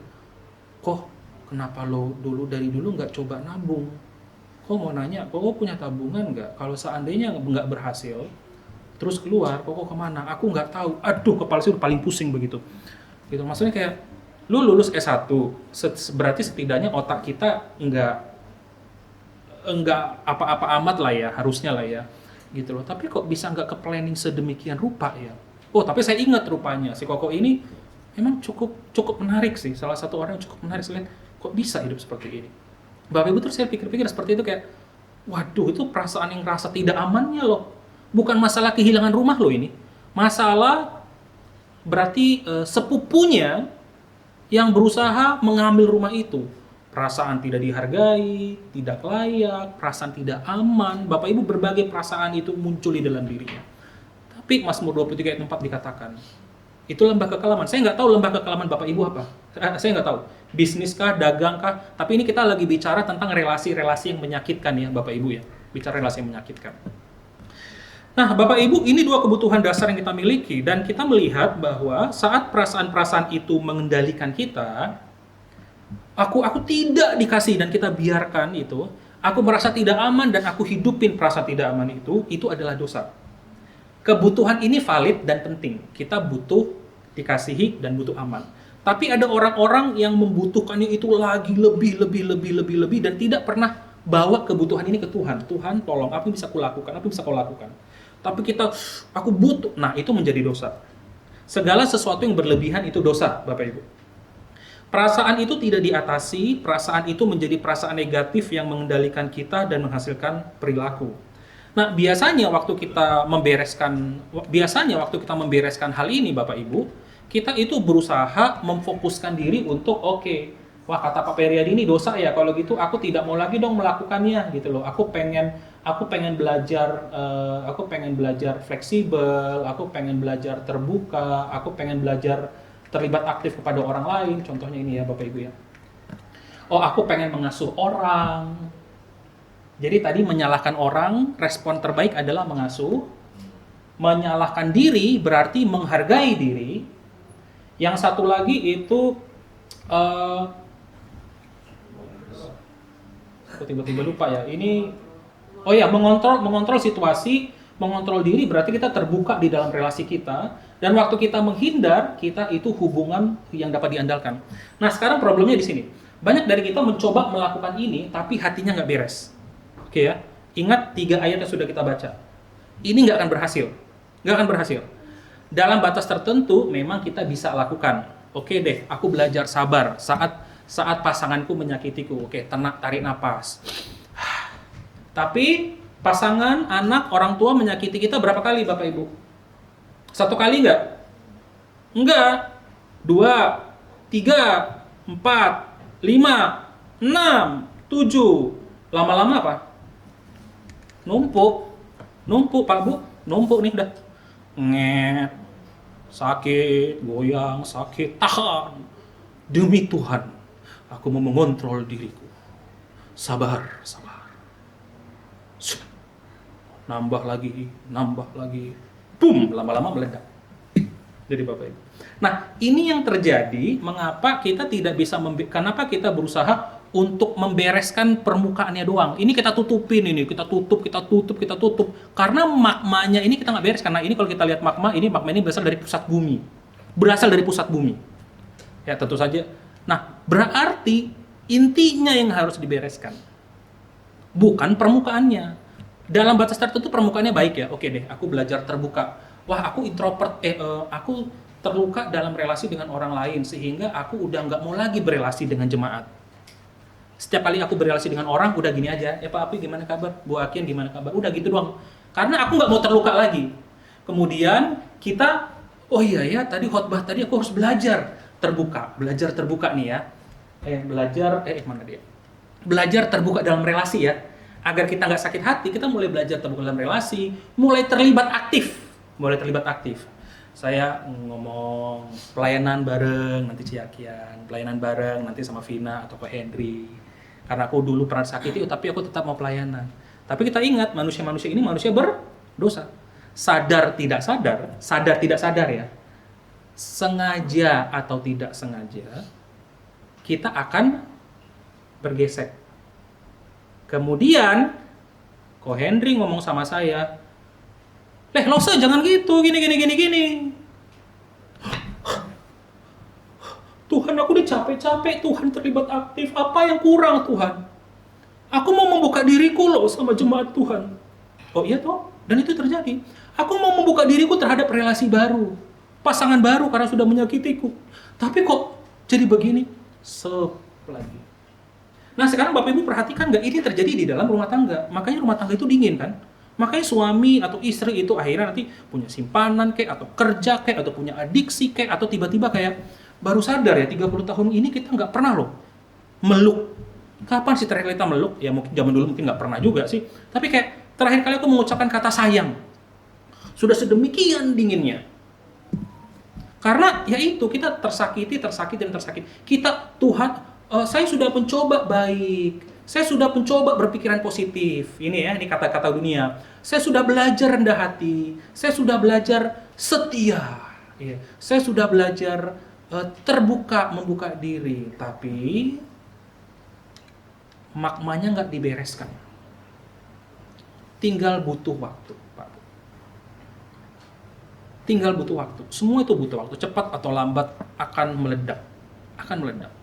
kok kenapa lo dari dulu nggak coba nabung? Kok mau nanya, kok punya tabungan nggak? Kalau seandainya nggak berhasil, terus keluar, kok kemana? Aku nggak tahu. Aduh, kepala saya udah paling pusing begitu. Gitu, maksudnya kayak lu lulus S1, berarti setidaknya otak kita nggak apa-apa amat lah ya, harusnya lah ya. Gitu loh. Tapi kok bisa nggak ke planning sedemikian rupa ya? Oh, tapi saya ingat rupanya si Koko ini memang cukup menarik sih. Salah satu orang yang cukup menarik selain kok bisa hidup seperti ini. Bapak Ibu, terus saya pikir-pikir seperti itu kayak, waduh, itu perasaan yang rasa tidak amannya loh. Bukan masalah kehilangan rumah loh ini. Masalah berarti sepupunya yang berusaha mengambil rumah itu. Perasaan tidak dihargai, tidak layak, perasaan tidak aman. Bapak Ibu, berbagai perasaan itu muncul di dalam dirinya. Tapi Mazmur 23 ayat 4 dikatakan, itu lembah kekelaman. Saya nggak tahu lembah kekelaman Bapak Ibu apa. Saya nggak tahu. Bisnis kah, dagang kah? Tapi ini kita lagi bicara tentang relasi-relasi yang menyakitkan ya Bapak Ibu ya. bicara relasi yang menyakitkan. Nah, Bapak Ibu, ini dua kebutuhan dasar yang kita miliki, dan kita melihat bahwa saat perasaan-perasaan itu mengendalikan kita, aku tidak dikasih dan kita biarkan itu, aku merasa tidak aman dan aku hidupin perasaan tidak aman itu adalah dosa. Kebutuhan ini valid dan penting. Kita butuh dikasihi dan butuh aman. Tapi ada orang-orang yang membutuhkannya itu lagi lebih dan tidak pernah bawa kebutuhan ini ke Tuhan. Tuhan, tolong, apa yang bisa aku lakukan? Apa yang bisa kau lakukan? Tapi aku butuh. Nah, itu menjadi dosa. Segala sesuatu yang berlebihan itu dosa, Bapak Ibu. Perasaan itu tidak diatasi, perasaan itu menjadi perasaan negatif yang mengendalikan kita dan menghasilkan perilaku. Nah, biasanya waktu kita membereskan hal ini, Bapak Ibu, kita itu berusaha memfokuskan diri untuk wah, kata Pak Periadi ini dosa ya, kalau gitu aku tidak mau lagi dong melakukannya gitu loh. Aku pengen belajar fleksibel, aku pengen belajar terbuka, aku pengen belajar terlibat aktif kepada orang lain. Contohnya ini ya Bapak Ibu ya. Oh, aku pengen mengasuh orang. Jadi tadi menyalahkan orang, respon terbaik adalah mengasuh. Menyalahkan diri berarti menghargai diri. Yang satu lagi itu aku tiba-tiba lupa ya. Ini mengontrol situasi, mengontrol diri berarti kita terbuka di dalam relasi kita, dan waktu kita menghindar, kita itu hubungan yang dapat diandalkan. Nah, sekarang problemnya di sini. Banyak dari kita mencoba melakukan ini tapi hatinya nggak beres. Oke ya. Ingat 3 ayat yang sudah kita baca. Ini nggak akan berhasil. Nggak akan berhasil. Dalam batas tertentu memang kita bisa lakukan. Oke deh, aku belajar sabar saat pasanganku menyakitiku. Oke, tarik napas. Tapi pasangan, anak, orang tua menyakiti kita berapa kali Bapak Ibu? 1 kali nggak? Enggak. 2, 3, 4, 5, 6, 7. Lama-lama apa? Numpuk Pak Bu, numpuk nih udah. Nget. Sakit, goyang, sakit, tahan. Demi Tuhan, aku mau mengontrol diriku. Sabar. Nambah lagi. Boom, lama-lama meledak. Jadi Bapak Ibu. Nah, ini yang terjadi mengapa kita tidak bisa kenapa kita berusaha untuk membereskan permukaannya doang. Ini kita tutupin ini, kita tutup. Karena magmanya ini kita nggak beres. Karena ini kalau kita lihat magma ini berasal dari pusat bumi. Ya, tentu saja. Nah, berarti intinya yang harus dibereskan. Bukan permukaannya. Dalam batas tertentu permukaannya baik ya. Oke deh, aku belajar terbuka. Wah, aku introvert. Aku terluka dalam relasi dengan orang lain sehingga aku udah nggak mau lagi berelasi dengan jemaat. Setiap kali aku berelasi dengan orang udah gini aja. Pak Api gimana kabar? Bu Akin gimana kabar? Udah gitu doang. Karena aku nggak mau terluka lagi. Kemudian kita, oh iya ya, tadi khotbah tadi aku harus belajar terbuka nih ya. Belajar terbuka dalam relasi ya. Agar kita nggak sakit hati, kita mulai belajar terbuka dalam relasi, mulai terlibat aktif. Saya ngomong pelayanan bareng nanti Ciakian, pelayanan bareng nanti sama Vina atau Pak Henry. Karena aku dulu pernah sakiti, tapi aku tetap mau pelayanan. Tapi kita ingat manusia-manusia ini manusia berdosa. Sadar tidak sadar ya. Sengaja atau tidak sengaja, kita akan bergesek. Kemudian, Ko Henry ngomong sama saya, Lose jangan gitu, gini. Tuhan, aku udah capek-capek, Tuhan terlibat aktif, apa yang kurang Tuhan? Aku mau membuka diriku loh sama jemaat Tuhan. Oh iya toh, dan itu terjadi. Aku mau membuka diriku terhadap relasi baru, pasangan baru karena sudah menyakitiku. Tapi kok jadi begini? Lagi. Nah sekarang Bapak Ibu perhatikan nggak, ini terjadi di dalam rumah tangga. Makanya rumah tangga itu dingin kan? Makanya suami atau istri itu akhirnya nanti punya simpanan kayak, atau kerja kayak, atau punya adiksi kayak, atau tiba-tiba kayak baru sadar ya 30 tahun ini kita nggak pernah loh meluk. Kapan sih terakhir kita meluk? Ya mungkin zaman dulu mungkin nggak pernah juga sih. Tapi kayak terakhir kali aku mengucapkan kata sayang. Sudah sedemikian dinginnya. Karena ya itu kita tersakiti. Kita Tuhan, saya sudah mencoba baik. Saya sudah mencoba berpikiran positif. Ini kata-kata dunia. Saya sudah belajar rendah hati. Saya sudah belajar setia. Ya. Saya sudah belajar terbuka, membuka diri. Tapi maknanya nggak dibereskan. Tinggal butuh waktu, Pak. Tinggal butuh waktu. Semua itu butuh waktu. Cepat atau lambat akan meledak. Akan meledak.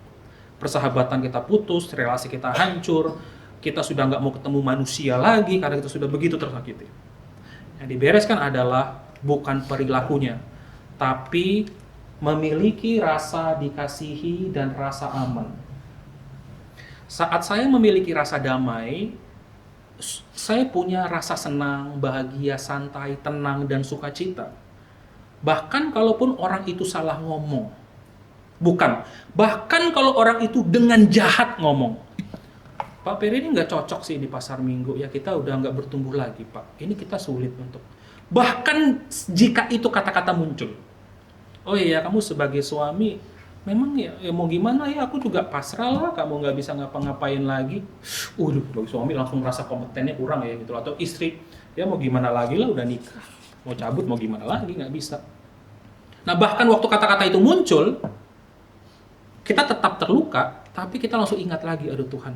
Persahabatan kita putus, relasi kita hancur, kita sudah nggak mau ketemu manusia lagi karena kita sudah begitu tersakiti. Yang dibereskan adalah bukan perilakunya, tapi memiliki rasa dikasihi dan rasa aman. Saat saya memiliki rasa damai, saya punya rasa senang, bahagia, santai, tenang, dan sukacita. Bahkan kalaupun orang itu salah ngomong. Bahkan kalau orang itu dengan jahat ngomong. Pak Peri ini nggak cocok sih di pasar Minggu, ya kita udah nggak bertumbuh lagi Pak. Ini kita sulit untuk. Bahkan jika itu kata-kata muncul. Oh iya, kamu sebagai suami, memang ya mau gimana ya, aku juga pasrah lah, kamu nggak bisa ngapa-ngapain lagi. Sebagai suami langsung merasa kompetennya kurang ya gitu. Atau istri, ya mau gimana lagi lah, udah nikah. Mau cabut mau gimana lagi, nggak bisa. Nah bahkan waktu kata-kata itu muncul, kita tetap terluka, tapi kita langsung ingat lagi, aduh Tuhan,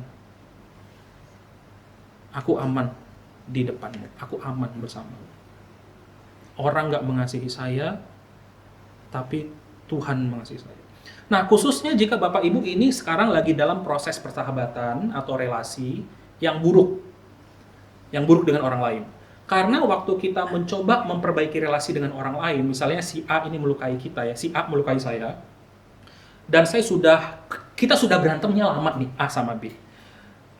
aku aman di depanmu, aku aman bersamamu. Orang nggak mengasihi saya, tapi Tuhan mengasihi saya. Nah, khususnya jika Bapak Ibu ini sekarang lagi dalam proses persahabatan atau relasi yang buruk dengan orang lain. Karena waktu kita mencoba memperbaiki relasi dengan orang lain, misalnya si A ini melukai kita ya, si A melukai saya, dan kita sudah berantemnya lama nih, A sama B.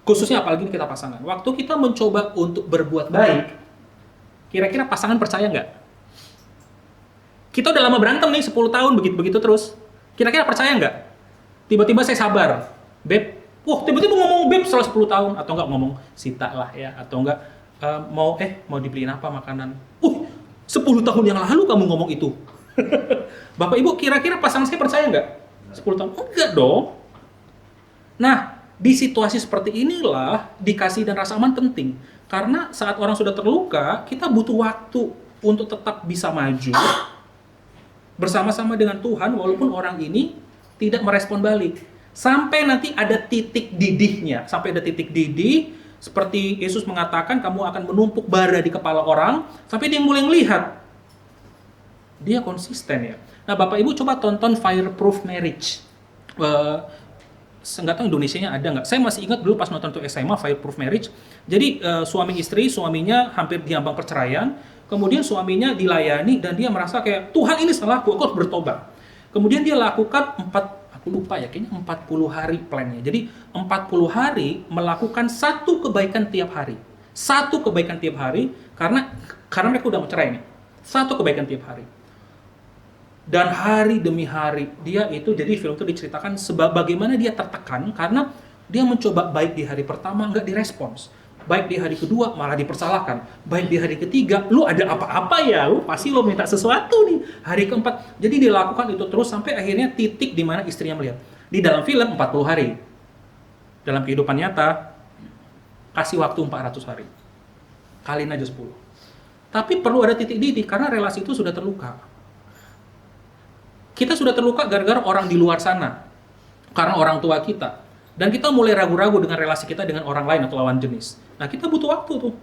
Khususnya apalagi kita pasangan. Waktu kita mencoba untuk berbuat baik, kira-kira pasangan percaya nggak? Kita udah lama berantem nih, 10 tahun, begitu-begitu terus. Kira-kira percaya nggak? Tiba-tiba saya sabar. Beb, tiba-tiba ngomong Beb setelah 10 tahun. Atau nggak ngomong Sita lah ya. Atau nggak, mau dibeliin apa makanan. 10 tahun yang lalu kamu ngomong itu. Bapak Ibu, kira-kira pasangan saya percaya nggak? 10 tahun? Enggak dong. Nah, di situasi seperti inilah dikasih dan rasa aman penting. Karena saat orang sudah terluka, kita butuh waktu untuk tetap bisa maju bersama-sama dengan Tuhan walaupun orang ini tidak merespon balik. Sampai nanti ada titik didihnya. Sampai ada titik didih, seperti Yesus mengatakan, kamu akan menumpuk bara di kepala orang, sampai dia mulai melihat. Dia konsisten ya. Nah, Bapak Ibu coba tonton Fireproof Marriage. Nggak tahu Indonesianya ada nggak? Saya masih ingat dulu pas nonton tuh SMA Fireproof Marriage. Jadi suami istri, suaminya hampir diambang perceraian. Kemudian suaminya dilayani dan dia merasa kayak Tuhan ini salahku, aku harus bertobat. Kemudian dia lakukan 40 hari plannya. Jadi 40 hari melakukan satu kebaikan tiap hari. Satu kebaikan tiap hari karena mereka udah mau cerai nih. Satu kebaikan tiap hari. Dan hari demi hari dia itu, jadi film itu diceritakan bagaimana dia tertekan karena dia mencoba baik di hari pertama nggak direspons, baik di hari kedua malah dipersalahkan, baik di hari ketiga lu ada apa-apa ya, lu pasti lu minta sesuatu nih, hari keempat. Jadi dia lakukan itu terus sampai akhirnya titik di mana istrinya melihat. Di dalam film 40 hari, dalam kehidupan nyata kasih waktu 400 hari, kaliin aja 10. Tapi perlu ada titik didih karena relasi itu sudah terluka. Kita sudah terluka gara-gara orang di luar sana, karena orang tua kita. Dan kita mulai ragu-ragu dengan relasi kita dengan orang lain atau lawan jenis. Nah, kita butuh waktu tuh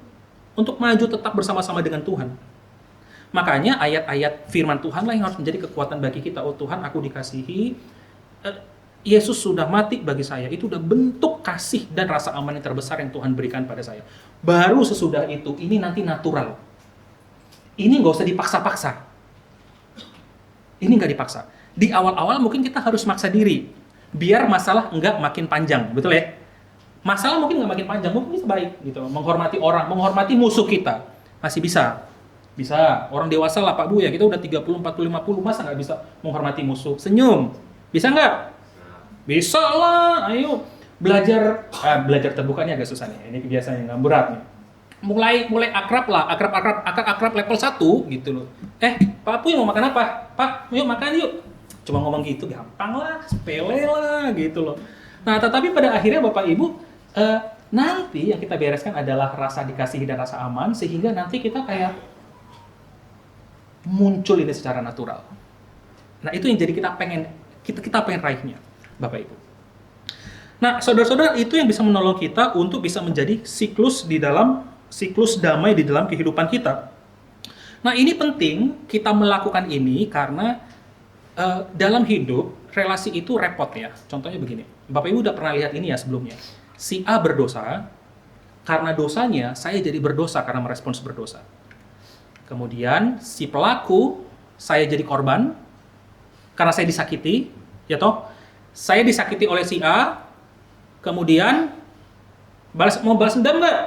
untuk maju tetap bersama-sama dengan Tuhan. Makanya ayat-ayat firman Tuhan lah yang harus menjadi kekuatan bagi kita. Oh Tuhan, aku dikasihi. Yesus sudah mati bagi saya. Itu udah bentuk kasih dan rasa aman yang terbesar yang Tuhan berikan pada saya. Baru sesudah itu, ini nanti natural. Ini nggak usah dipaksa-paksa. Ini nggak dipaksa. Di awal-awal mungkin kita harus maksa diri, biar masalah nggak makin panjang, betul ya? Masalah mungkin nggak makin panjang, mungkin bisa baik, gitu. Menghormati orang, menghormati musuh kita, masih bisa. Bisa. Orang dewasa lah Pak Bu ya, kita udah 30, 40, 50, masa nggak bisa menghormati musuh? Senyum. Bisa nggak? Bisa lah, ayo. Belajar terbukanya agak susah nih, ini kebiasaan yang berat nih. Mulai akrab lah, akrab level 1 gitu loh. Pak Puy mau makan apa? Pak, yuk makan yuk. Cuma ngomong gitu gampang lah, sepele lah gitu loh. Nah, tetapi pada akhirnya Bapak Ibu, Nanti yang kita bereskan adalah rasa dikasihi dan rasa aman, sehingga nanti kita kayak muncul ini secara natural. Nah, itu yang jadi kita pengen raihnya, Bapak Ibu. Nah, saudara-saudara, itu yang bisa menolong kita untuk bisa menjadi siklus damai di dalam kehidupan kita. Nah, ini penting kita melakukan ini karena dalam hidup relasi itu repot ya. Contohnya begini, Bapak Ibu udah pernah lihat ini ya sebelumnya. Si A berdosa, karena dosanya saya jadi berdosa karena merespons berdosa. Kemudian si pelaku, saya jadi korban karena saya disakiti, ya toh? Saya disakiti oleh si A, kemudian mau balas dendam nggak?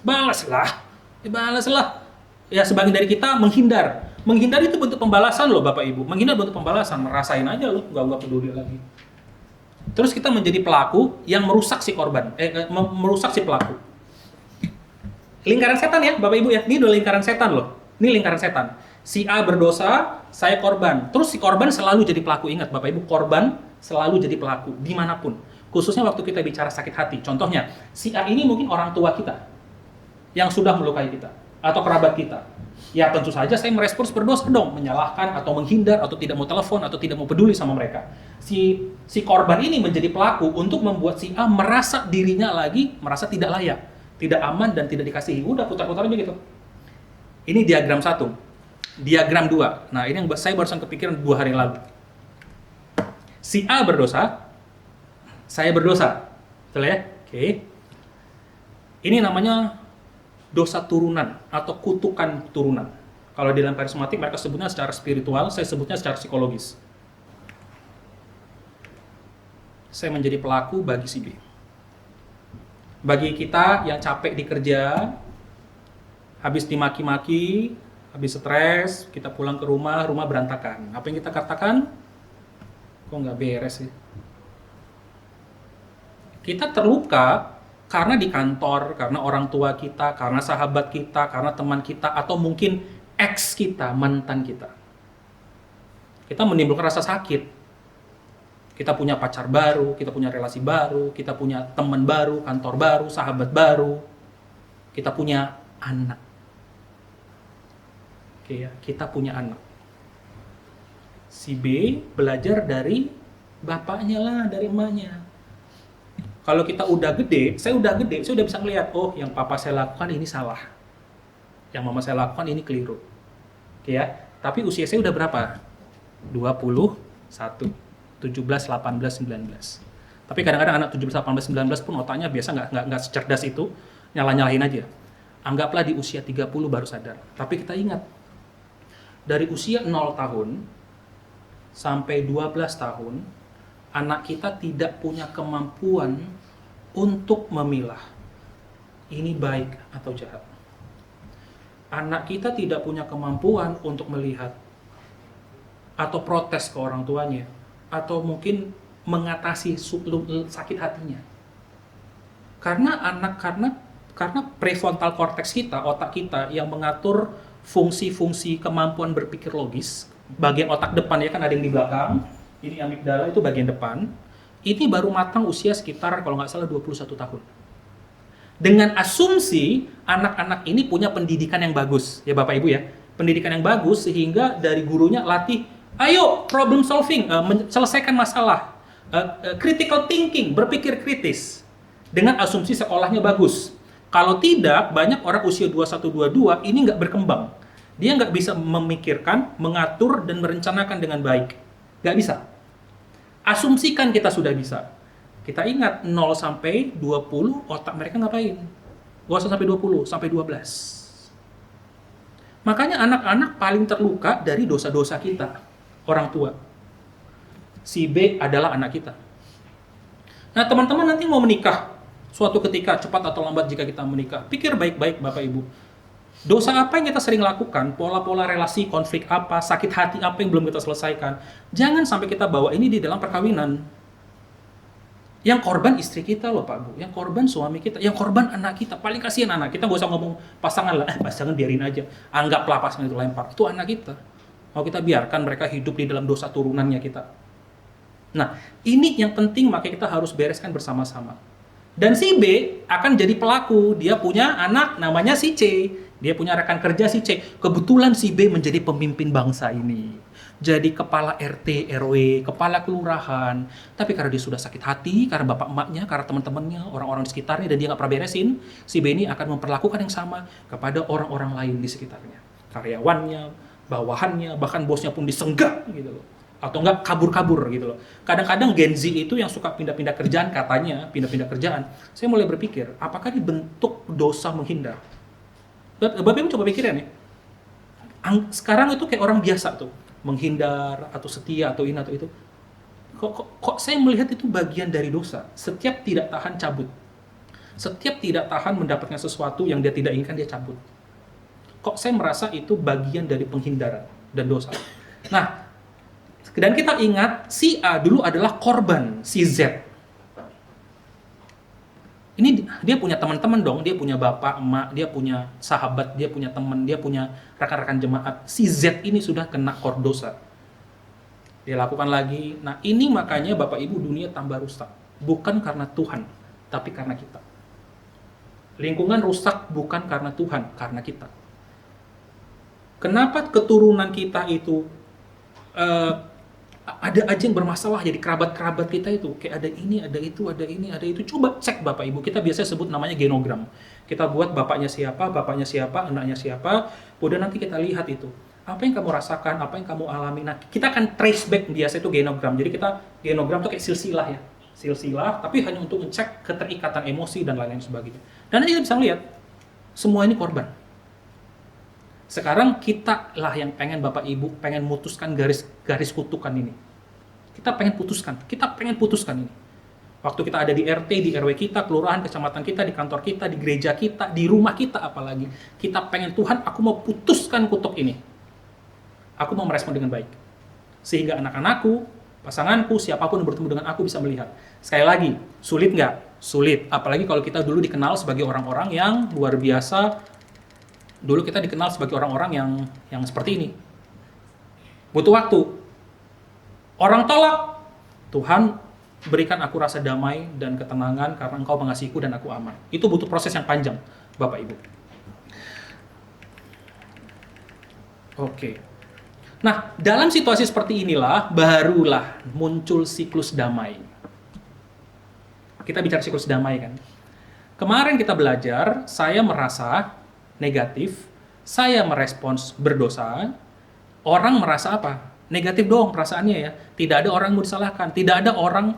Balaslah. Ya, sebagian dari kita menghindar. Menghindar itu bentuk pembalasan loh Bapak Ibu. Menghindar bentuk pembalasan, merasain aja loh, nggak peduli lagi. Terus kita menjadi pelaku yang merusak si korban, merusak si pelaku. Lingkaran setan ya Bapak Ibu ya, ini udah lingkaran setan loh. Ini lingkaran setan. Si A berdosa, saya korban. Terus si korban selalu jadi pelaku. Ingat Bapak Ibu, korban selalu jadi pelaku dimanapun. Khususnya waktu kita bicara sakit hati. Contohnya, si A ini mungkin orang tua kita yang sudah melukai kita atau kerabat kita. Ya tentu saja saya merespons berdosa dong, menyalahkan atau menghindar atau tidak mau telepon atau tidak mau peduli sama mereka. Si korban ini menjadi pelaku untuk membuat si A merasa dirinya lagi merasa tidak layak, tidak aman dan tidak dikasihi. Udah putar-putar aja gitu. Ini diagram 1. Diagram 2. Nah, ini yang saya barusan kepikiran 2 hari lalu. Si A berdosa, saya berdosa. Betul ya? Oke. Ini namanya dosa turunan atau kutukan turunan. Kalau di dalam karismatik mereka sebutnya secara spiritual, saya sebutnya secara psikologis. Saya menjadi pelaku bagi si B. Bagi kita yang capek di kerja, habis dimaki-maki, habis stres, kita pulang ke rumah berantakan. Apa yang kita katakan? Kok nggak beres ya? Kita terluka karena di kantor, karena orang tua kita, karena sahabat kita, karena teman kita, atau mungkin ex kita, mantan kita. Kita menimbulkan rasa sakit. Kita punya pacar baru, kita punya relasi baru, kita punya teman baru, kantor baru, sahabat baru. Kita punya anak. Oke ya, kita punya anak. Si B belajar dari bapaknya lah, dari emaknya. Kalau kita udah gede, saya udah bisa ngeliat, oh yang papa saya lakukan ini salah. Yang mama saya lakukan ini keliru. Oke ya, tapi usia saya udah berapa? 21, 17, 18, 19. Tapi kadang-kadang anak 17, 18, 19 pun otaknya biasa nggak secerdas itu, nyalahin aja. Anggaplah di usia 30 baru sadar. Tapi kita ingat, dari usia 0 tahun sampai 12 tahun, anak kita tidak punya kemampuan untuk memilah ini baik atau jahat. Anak kita tidak punya kemampuan untuk melihat atau protes ke orang tuanya atau mungkin mengatasi sakit hatinya. Karena prefrontal cortex kita, otak kita yang mengatur fungsi-fungsi kemampuan berpikir logis, bagian otak depan ya kan ada yang di belakang. Ini amigdala itu bagian depan. Ini baru matang usia sekitar kalau nggak salah 21 tahun. Dengan asumsi anak-anak ini punya pendidikan yang bagus, ya Bapak Ibu ya. Pendidikan yang bagus sehingga dari gurunya latih, ayo problem solving, selesaikan masalah. Critical thinking, berpikir kritis. Dengan asumsi sekolahnya bagus. Kalau tidak, banyak orang usia 21, 22 ini nggak berkembang. Dia nggak bisa memikirkan, mengatur, dan merencanakan dengan baik. Nggak bisa. Asumsikan kita sudah bisa. Kita ingat 0 sampai 20 otak mereka ngapain? Gak usah sampai 20, sampai 12. Makanya anak-anak paling terluka dari dosa-dosa kita, orang tua. Si B adalah anak kita. Nah teman-teman nanti mau menikah, suatu ketika cepat atau lambat jika kita menikah, pikir baik-baik Bapak Ibu. Dosa apa yang kita sering lakukan, pola-pola relasi, konflik apa, sakit hati apa yang belum kita selesaikan. Jangan sampai kita bawa ini di dalam perkawinan. Yang korban istri kita loh Pak Bu, yang korban suami kita, yang korban anak kita. Paling kasihan anak kita, gak usah ngomong pasangan lah, pasangan biarin aja. Anggaplah pasangan itu lempar, itu anak kita. Mau kita biarkan mereka hidup di dalam dosa turunannya kita. Nah, ini yang penting makanya kita harus bereskan bersama-sama. Dan si B akan jadi pelaku. Dia punya anak namanya si C. Dia punya rekan kerja si C. Kebetulan si B menjadi pemimpin bangsa ini. Jadi kepala RT, RW, kepala kelurahan. Tapi karena dia sudah sakit hati, karena bapak emaknya, karena teman-temannya, orang-orang di sekitarnya, dan dia nggak pernah beresin, si B ini akan memperlakukan yang sama kepada orang-orang lain di sekitarnya. Karyawannya, bawahannya, bahkan bosnya pun disenggak gitu loh. Atau enggak kabur-kabur gitu loh. Kadang-kadang Gen Z itu yang suka pindah-pindah kerjaan, katanya pindah-pindah kerjaan. Saya mulai berpikir, apakah ini bentuk dosa menghindar? Bapak Ibu coba pikirin ya. Sekarang itu kayak orang biasa tuh, menghindar atau setia atau ini atau itu. Kok saya melihat itu bagian dari dosa. Setiap tidak tahan cabut. Setiap tidak tahan mendapatkan sesuatu yang dia tidak inginkan, dia cabut. Kok saya merasa itu bagian dari penghindaran dan dosa. Nah, dan kita ingat, si A dulu adalah korban si Z. Ini dia punya teman-teman dong, dia punya bapak, emak, dia punya sahabat, dia punya teman, dia punya rekan-rekan jemaat. Si Z ini sudah kena dosa. Dia lakukan lagi. Nah, ini makanya Bapak Ibu, dunia tambah rusak. Bukan karena Tuhan, tapi karena kita. Lingkungan rusak bukan karena Tuhan, karena kita. Kenapa keturunan kita itu ada aja yang bermasalah, jadi kerabat-kerabat kita itu kayak ada ini, ada itu, ada ini, ada itu. Coba cek Bapak Ibu, kita biasanya sebut namanya genogram. Kita buat bapaknya siapa, anaknya siapa, kemudian nanti kita lihat itu. Apa yang kamu rasakan, apa yang kamu alami. Nah, kita akan trace back, biasa itu genogram. Jadi kita genogram itu kayak silsilah ya. Silsilah, tapi hanya untuk ngecek keterikatan emosi dan lain-lain sebagainya. Dan nanti kita bisa lihat, semua ini korban. Sekarang kita lah yang pengen Bapak Ibu pengen mutuskan garis kutukan ini. Kita pengen putuskan ini. Waktu kita ada di RT, di RW kita, kelurahan, kecamatan kita, di kantor kita, di gereja kita, di rumah kita apalagi. Kita pengen, Tuhan, aku mau putuskan kutuk ini. Aku mau merespon dengan baik. Sehingga anak-anakku, pasanganku, siapapun yang bertemu dengan aku bisa melihat. Sekali lagi, sulit nggak? Sulit. Apalagi kalau kita dulu dikenal sebagai orang-orang yang luar biasa. Dulu kita dikenal sebagai orang-orang yang seperti ini. Butuh waktu. Orang tolak. Tuhan, berikan aku rasa damai dan ketenangan karena Engkau mengasihiku dan aku aman. Itu butuh proses yang panjang, Bapak Ibu. Oke. Nah, dalam situasi seperti inilah, barulah muncul siklus damai. Kita bicara siklus damai kan. Kemarin kita belajar, saya merasa negatif, saya merespons berdosa, orang merasa apa? Negatif doang perasaannya ya. Tidak ada orang yang mau disalahkan, tidak ada orang,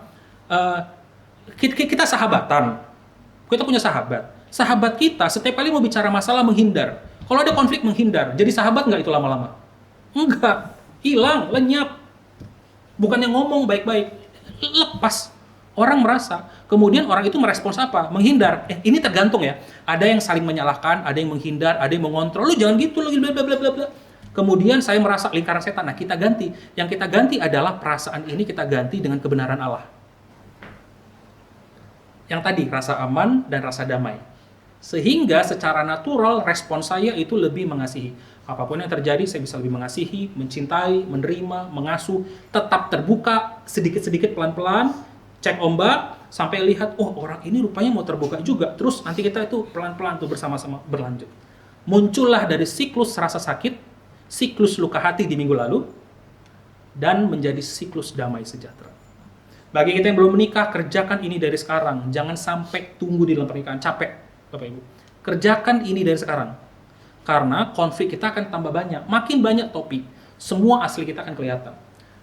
kita sahabatan, kita punya sahabat. Sahabat kita setiap kali mau bicara masalah menghindar. Kalau ada konflik menghindar, jadi sahabat nggak itu lama-lama? Enggak, hilang, lenyap. Bukannya ngomong baik-baik, lepas. Orang merasa, kemudian orang itu merespons apa? Menghindar. Ini tergantung ya. Ada yang saling menyalahkan, ada yang menghindar, ada yang mengontrol. Lu jangan gitu lagi, bla bla bla bla. Kemudian saya merasa lingkaran setan. Nah, kita ganti. Yang kita ganti adalah perasaan ini kita ganti dengan kebenaran Allah. Yang tadi, rasa aman dan rasa damai. Sehingga secara natural respons saya itu lebih mengasihi. Apapun yang terjadi, saya bisa lebih mengasihi, mencintai, menerima, mengasuh, tetap terbuka, sedikit-sedikit pelan-pelan, cek ombak, sampai lihat, oh orang ini rupanya mau terbuka juga. Terus nanti kita itu pelan-pelan tuh bersama-sama berlanjut. Muncullah dari siklus rasa sakit, siklus luka hati di minggu lalu, dan menjadi siklus damai sejahtera. Bagi kita yang belum menikah, kerjakan ini dari sekarang. Jangan sampai tunggu di dalam pernikahan, capek, Bapak Ibu. Kerjakan ini dari sekarang. Karena konflik kita akan tambah banyak. Makin banyak topik, semua asli kita akan kelihatan.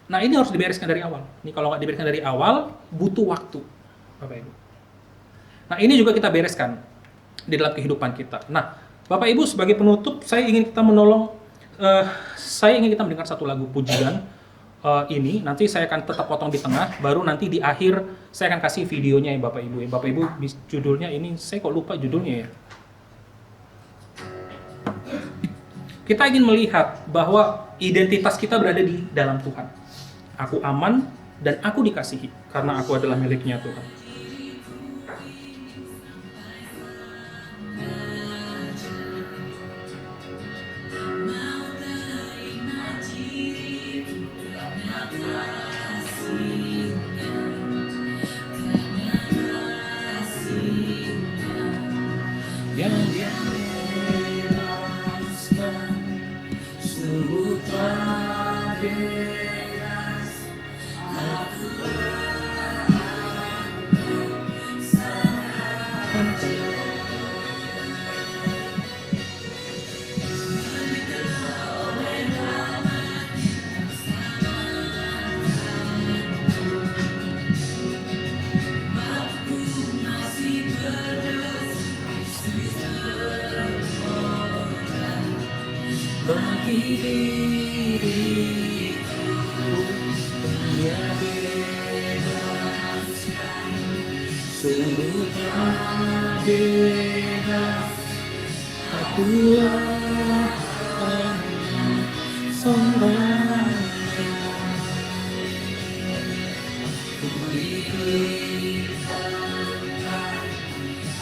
Nah, ini harus dibereskan dari awal. Ini kalau nggak dibereskan dari awal, butuh waktu, Bapak Ibu. Nah, ini juga kita bereskan di dalam kehidupan kita. Nah, Bapak Ibu, sebagai penutup, saya ingin kita mendengar satu lagu pujian ini. Nanti saya akan tetap potong di tengah, baru nanti di akhir saya akan kasih videonya ya, Bapak Ibu. Bapak Ibu, judulnya ini, saya kok lupa judulnya ya. Kita ingin melihat bahwa identitas kita berada di dalam Tuhan. Aku aman dan aku dikasihi karena aku adalah miliknya Tuhan. Sungguh tak bebas, akulah anak seorang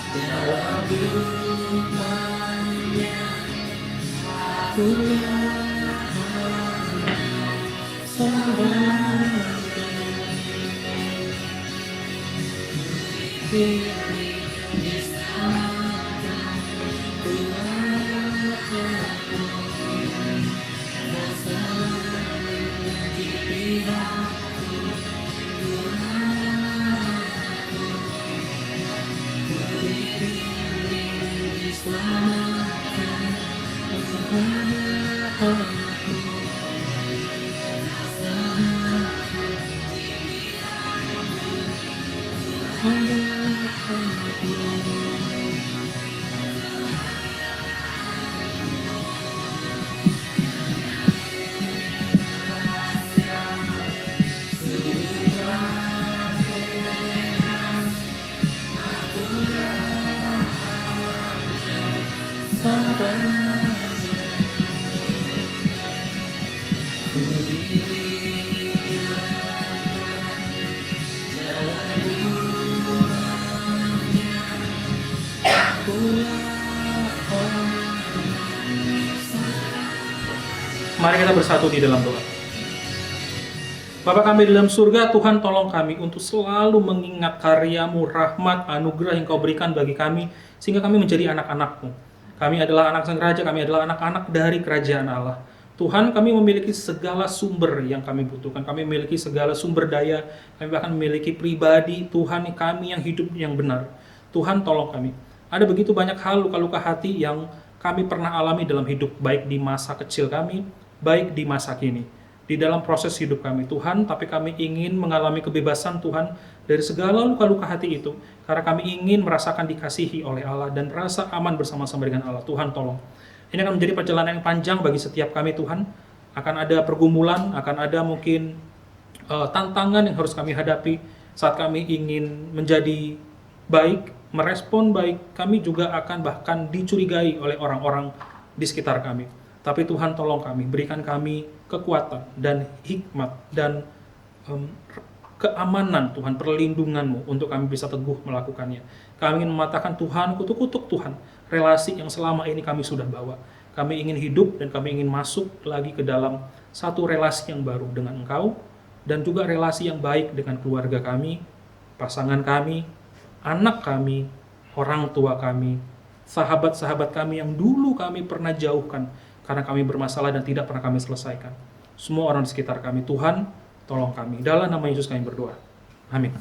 dalam rumahnya, akulah seorang Mari kita bersatu di dalam doa. Bapa kami di dalam surga, Tuhan tolong kami untuk selalu mengingat karya-Mu, rahmat, anugerah yang Kau berikan bagi kami, sehingga kami menjadi anak-anak-Mu. Kami adalah anak Sang Raja, kami adalah anak-anak dari kerajaan Allah. Tuhan, kami memiliki segala sumber yang kami butuhkan, kami memiliki segala sumber daya, kami bahkan memiliki pribadi, Tuhan kami yang hidup yang benar. Tuhan tolong kami. Ada begitu banyak hal luka-luka hati yang kami pernah alami dalam hidup, baik di masa kecil kami, baik di masa kini, di dalam proses hidup kami, Tuhan, tapi kami ingin mengalami kebebasan, Tuhan, dari segala luka-luka hati itu, karena kami ingin merasakan dikasihi oleh Allah dan rasa aman bersama-sama dengan Allah. Tuhan, tolong. Ini akan menjadi perjalanan yang panjang bagi setiap kami, Tuhan. Akan ada pergumulan, akan ada mungkin tantangan yang harus kami hadapi saat kami ingin menjadi baik, merespon baik. Kami juga akan bahkan dicurigai oleh orang-orang di sekitar kami. Tapi Tuhan tolong kami, berikan kami kekuatan dan hikmat dan keamanan Tuhan, perlindungan-Mu untuk kami bisa teguh melakukannya. Kami ingin mematahkan Tuhan, kutuk-kutuk Tuhan, relasi yang selama ini kami sudah bawa. Kami ingin hidup dan kami ingin masuk lagi ke dalam satu relasi yang baru dengan Engkau, dan juga relasi yang baik dengan keluarga kami, pasangan kami, anak kami, orang tua kami, sahabat-sahabat kami yang dulu kami pernah jauhkan, karena kami bermasalah dan tidak pernah kami selesaikan. Semua orang di sekitar kami, Tuhan, tolong kami. Dalam nama Yesus kami berdoa. Amin.